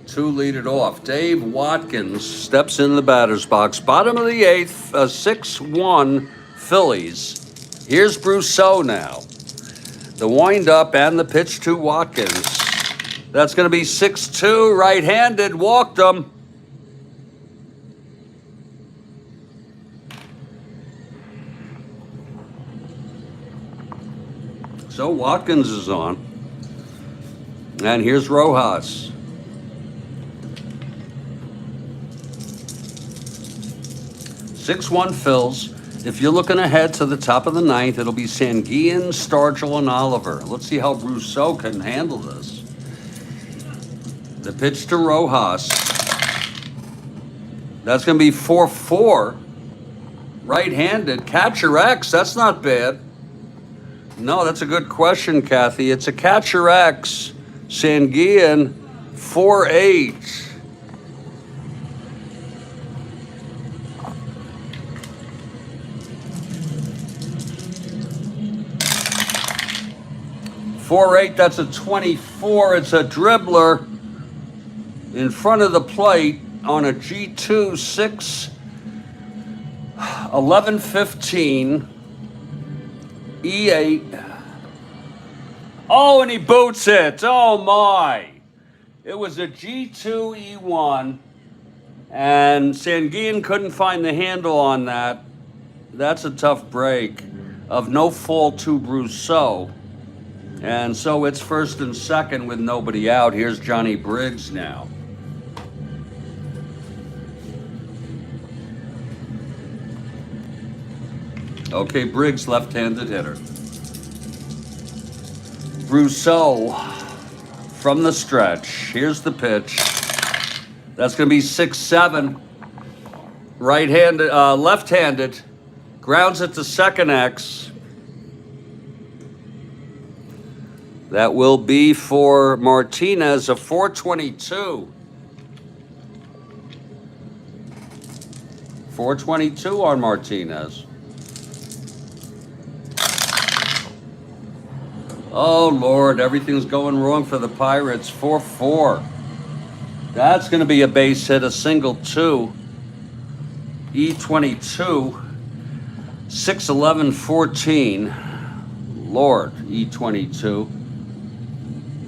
to lead it off. Dave Watkins steps in the batter's box. Bottom of the 8th, 6-1 Phillies. Here's Brousseau now. The wind-up and the pitch to Watkins. That's going to be 6-2, right-handed, walked him. So Watkins is on. And here's Rojas. Six-one Phils. If you're looking ahead to the top of the 9th, it'll be Sanguillen, Stargell, and Oliver. Let's see how Brousseau can handle this. The pitch to Rojas. That's going to be 4-4. Right-handed. Catcher X. That's not bad. No, that's a good question, Kathy. It's a catcher X. Sanguillen, 4-8. That's a 24. It's a dribbler in front of the plate on a G2 6 11-15 E8 Oh, and he boots it. Oh, my. It was a G2 E1, and Sanguin couldn't find the handle on that. That's a tough break of no fault to Brousseau. And so it's first and second with nobody out. Here's Johnny Briggs now. Okay, Briggs, left-handed hitter. Brousseau from the stretch. Here's the pitch. That's going to be 6-7. Right-handed, left-handed. Grounds it to second X. That will be for Martinez, a 422. 422 on Martinez. Oh, Lord, everything's going wrong for the Pirates. 4-4. That's going to be a base hit, a single 2. E22. 6-11-14. Lord, E22.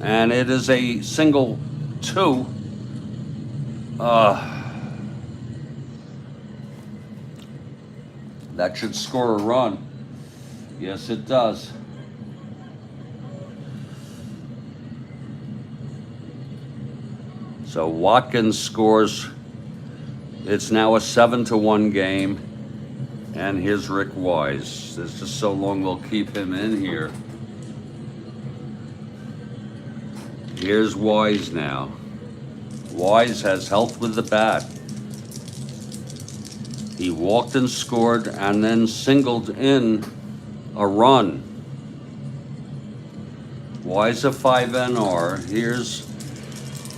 And it is a single 2. That should score a run. Yes, it does. So Watkins scores. It's now a 7-1 game. And here's Rick Wise. There's just so long we'll keep him in here. Here's Wise now. Wise has health with the bat. He walked and scored and then singled in a run. Wise a 5 NR. Here's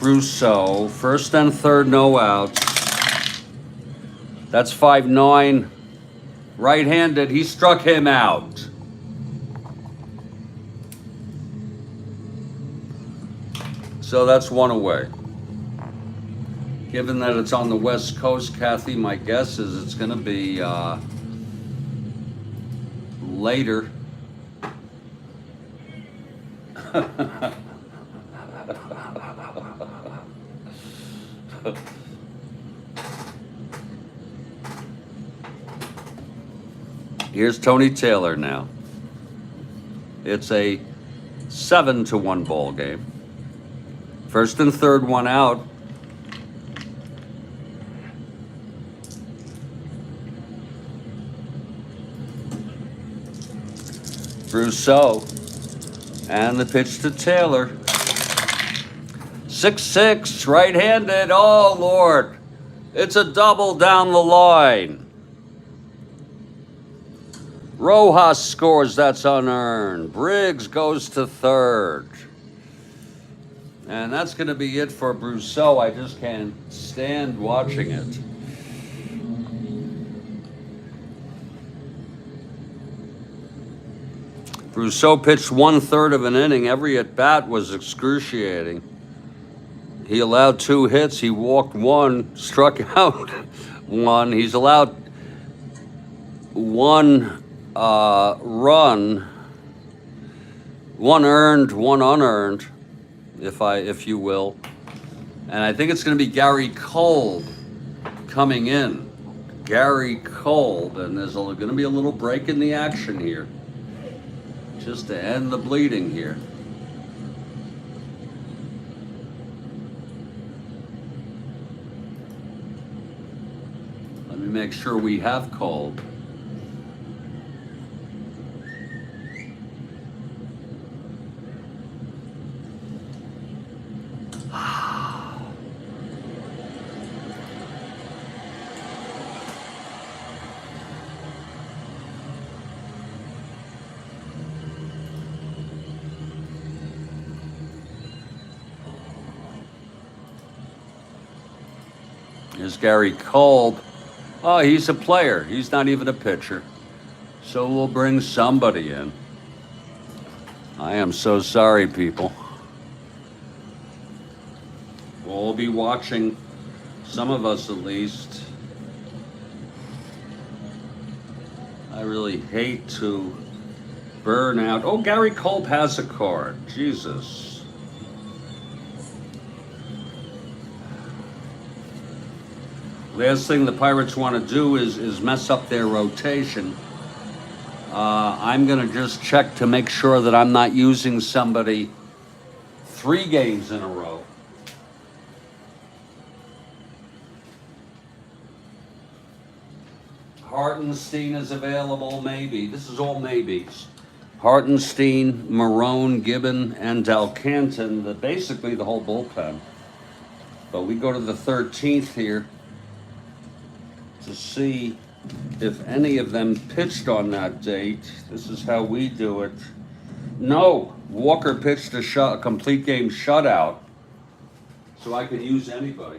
Brousseau. First and third, no outs. That's 5-9. Right-handed. He struck him out. So that's one away. Given that it's on the West Coast, Kathy, my guess is it's going to be later. Here's Tony Taylor now. It's a 7-1 ball game. First and third, one out. Brousseau. And the pitch to Taylor. 6-6, right-handed. Oh, Lord. It's a double down the line. Rojas scores, that's unearned. Briggs goes to third. And that's going to be it for Brousseau. I just can't stand watching it. Brousseau pitched 1/3 of an inning. Every at-bat was excruciating. He allowed 2 hits. He walked 1, struck out 1. He's allowed 1 run, 1 earned, 1 unearned, if you will. And I think it's going to be Gary Cole coming in. Gary Cole, and there's going to be a little break in the action here, just to end the bleeding here. Let me make sure we have Cole. Here's Gary Kolb. Oh, he's a player. He's not even a pitcher. So we'll bring somebody in. I am so sorry, people. We'll be watching, some of us at least. I really hate to Burnout. Oh, Gary Culp has a card. Jesus. Last thing the Pirates want to do is mess up their rotation. I'm going to just check to make sure that I'm not using somebody 3 games in a row. Hartenstein is available, maybe. This is all maybes. Hartenstein, Marone, Gibbon, and Dalcanton, basically the whole bullpen. But we go to the 13th here to see if any of them pitched on that date. This is how we do it. No, Walker pitched a complete game shutout, so I could use anybody.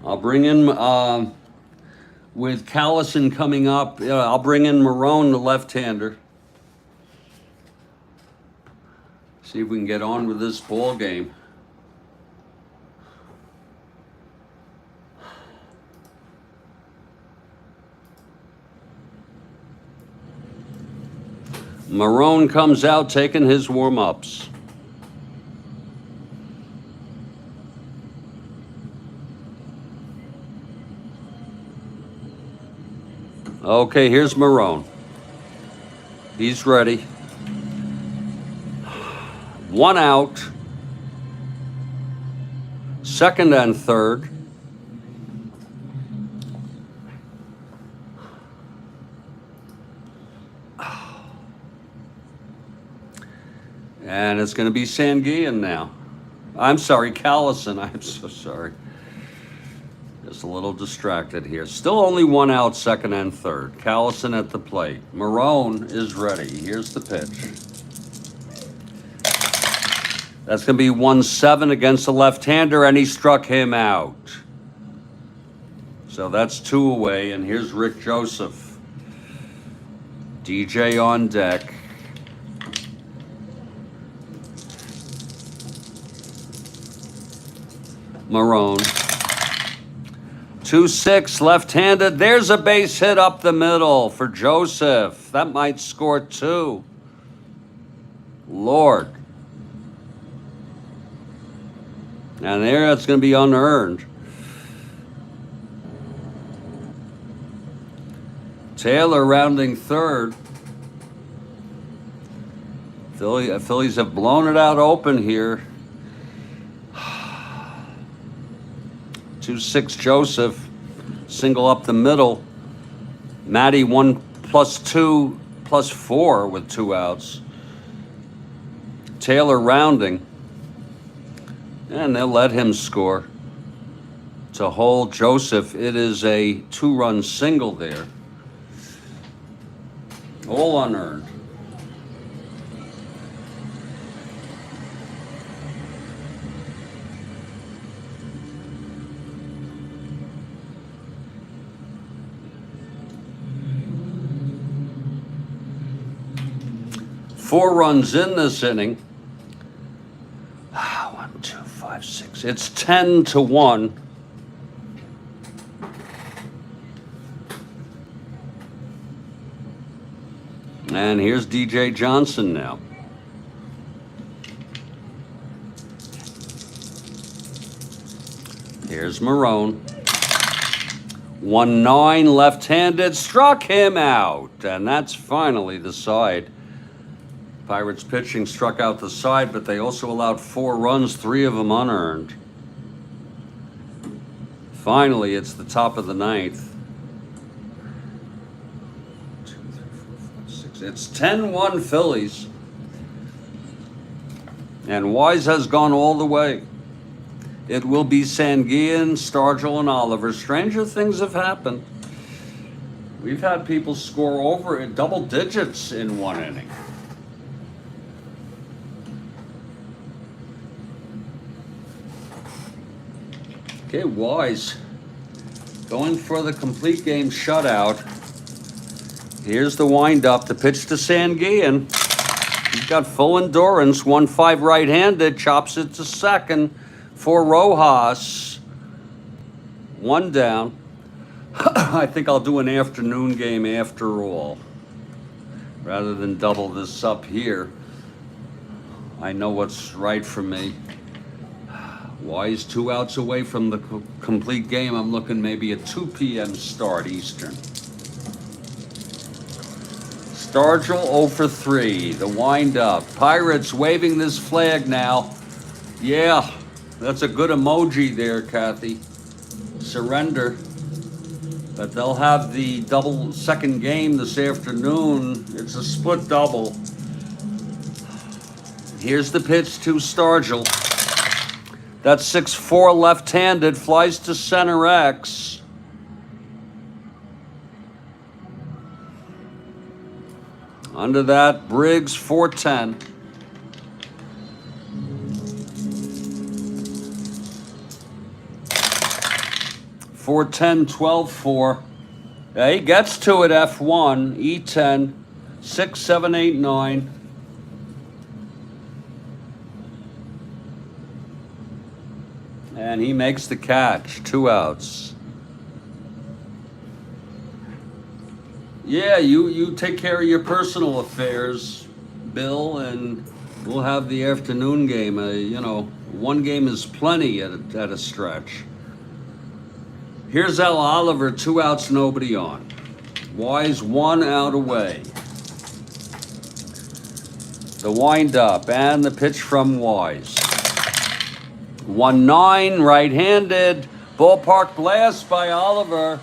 I'll bring in, with Callison coming up, I'll bring in Marone, the left-hander. See if we can get on with this ball game. Marone comes out taking his warm-ups. Okay, here's Marone. He's ready. 1 out. 2nd and 3rd. And it's going to be Sanguillen now. I'm sorry, Callison. I'm so sorry. Just a little distracted here. Still only 1 out, 2nd and 3rd. Callison at the plate. Marone is ready. Here's the pitch. That's going to be 1-7 against the left-hander, and he struck him out. So that's 2 away, and here's Rick Joseph. DJ on deck. Marone. 2-6, left-handed. There's a base hit up the middle for Joseph. That might score 2. Lord. And there, it's going to be unearned. Taylor rounding 3rd. Phillies have blown it out open here. 2-6 Joseph, single up the middle. Matty 1+2+4 with 2 outs. Taylor rounding, and they'll let him score. To hold Joseph, it is a 2-run single there. All unearned. Four runs in this inning. 1, 2, 5, 6. It's 10-1. And here's DJ Johnson now. Here's Marone. 1-9 left-handed, struck him out. And that's finally the side. Pirates pitching struck out the side, but they also allowed 4 runs, 3 of them unearned. Finally, it's the top of the 9th. 2, 3, 4, 5, 6. It's 10-1 Phillies. And Wise has gone all the way. It will be Sanguillen, Stargell, and Oliver. Stranger things have happened. We've had people score over in double digits in 1 inning. Okay, Wise Going for the complete game shutout. Here's the windup, the pitch to Sanguillen. He's got full endurance, 1-5 right-handed, chops it to second for Rojas. One down. I think I'll do an afternoon game after all, rather than double this up here. I know what's right for me. Wise 2 outs away from the complete game. I'm looking maybe a 2 p.m. start Eastern. Stargell 0 for 3. The windup. Pirates waving this flag now. Yeah, that's a good emoji there, Kathy. Surrender. But they'll have the double second game this afternoon. It's a split double. Here's the pitch to Stargell. That's 6-4 left-handed, flies to center X. Under that, Briggs 4-10. .410, 12-4. Yeah, he gets to it, F1, E10, 6, 7, 8, 9. And he makes the catch, 2 outs. Yeah, you take care of your personal affairs, Bill, and we'll have the afternoon game. You know, one game is plenty at a stretch. Here's Al Oliver, 2 outs, nobody on. Wise 1 out away. The windup and the pitch from Wise. 1-9, right-handed. Ballpark blast by Oliver.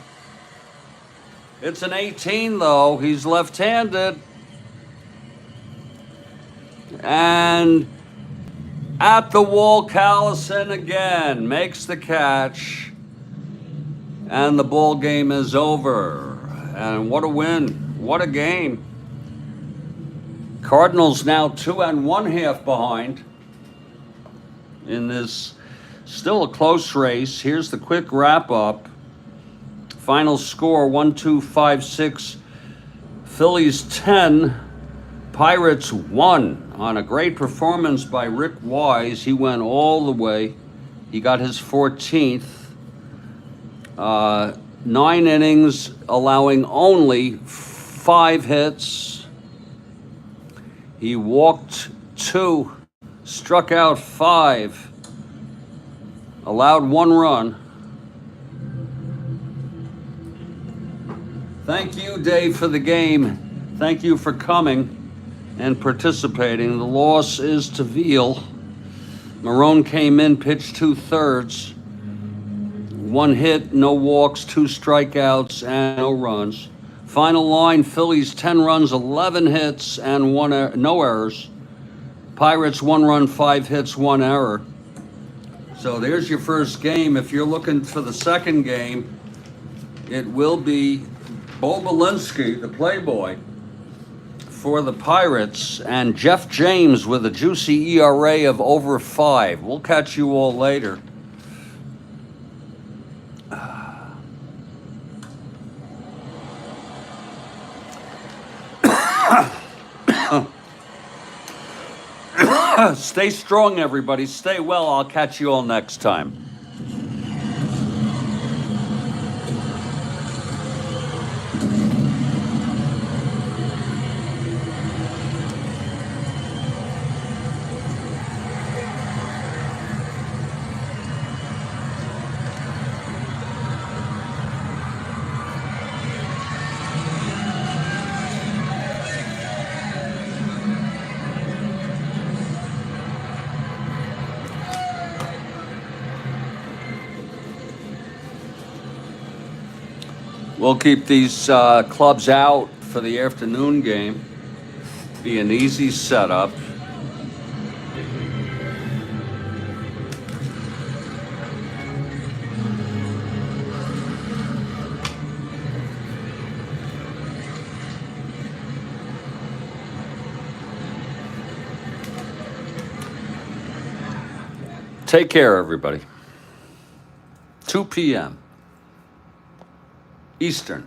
It's an 18, though. He's left-handed. And at the wall, Callison again makes the catch. And the ball game is over. And what a win. What a game. Cardinals now 2 1/2 behind in this still a close race. Here's the quick wrap-up. Final score, 1-2, 5-6. Phillies 10, Pirates 1 on a great performance by Rick Wise. He went all the way. He got his 14th. 9 innings, allowing only 5 hits. He walked 2, struck out 5, allowed 1 run. Thank you, Dave, for the game. Thank you for coming and participating. The loss is to Veal. Marone came in, pitched 2/3. 1 hit, no walks, 2 strikeouts, and no runs. Final line, Phillies 10 runs, 11 hits, and no errors. Pirates 1 run, 5 hits, 1 error. So there's your first game. If you're looking for the second game, it will be Bo Belinsky, the Playboy, for the Pirates, and Jeff James with a juicy ERA of over 5. We'll catch you all later. Stay strong, everybody. Stay well. I'll catch you all next time. We'll keep these clubs out for the afternoon game. Be an easy setup. Take care, everybody. 2 p.m. Eastern.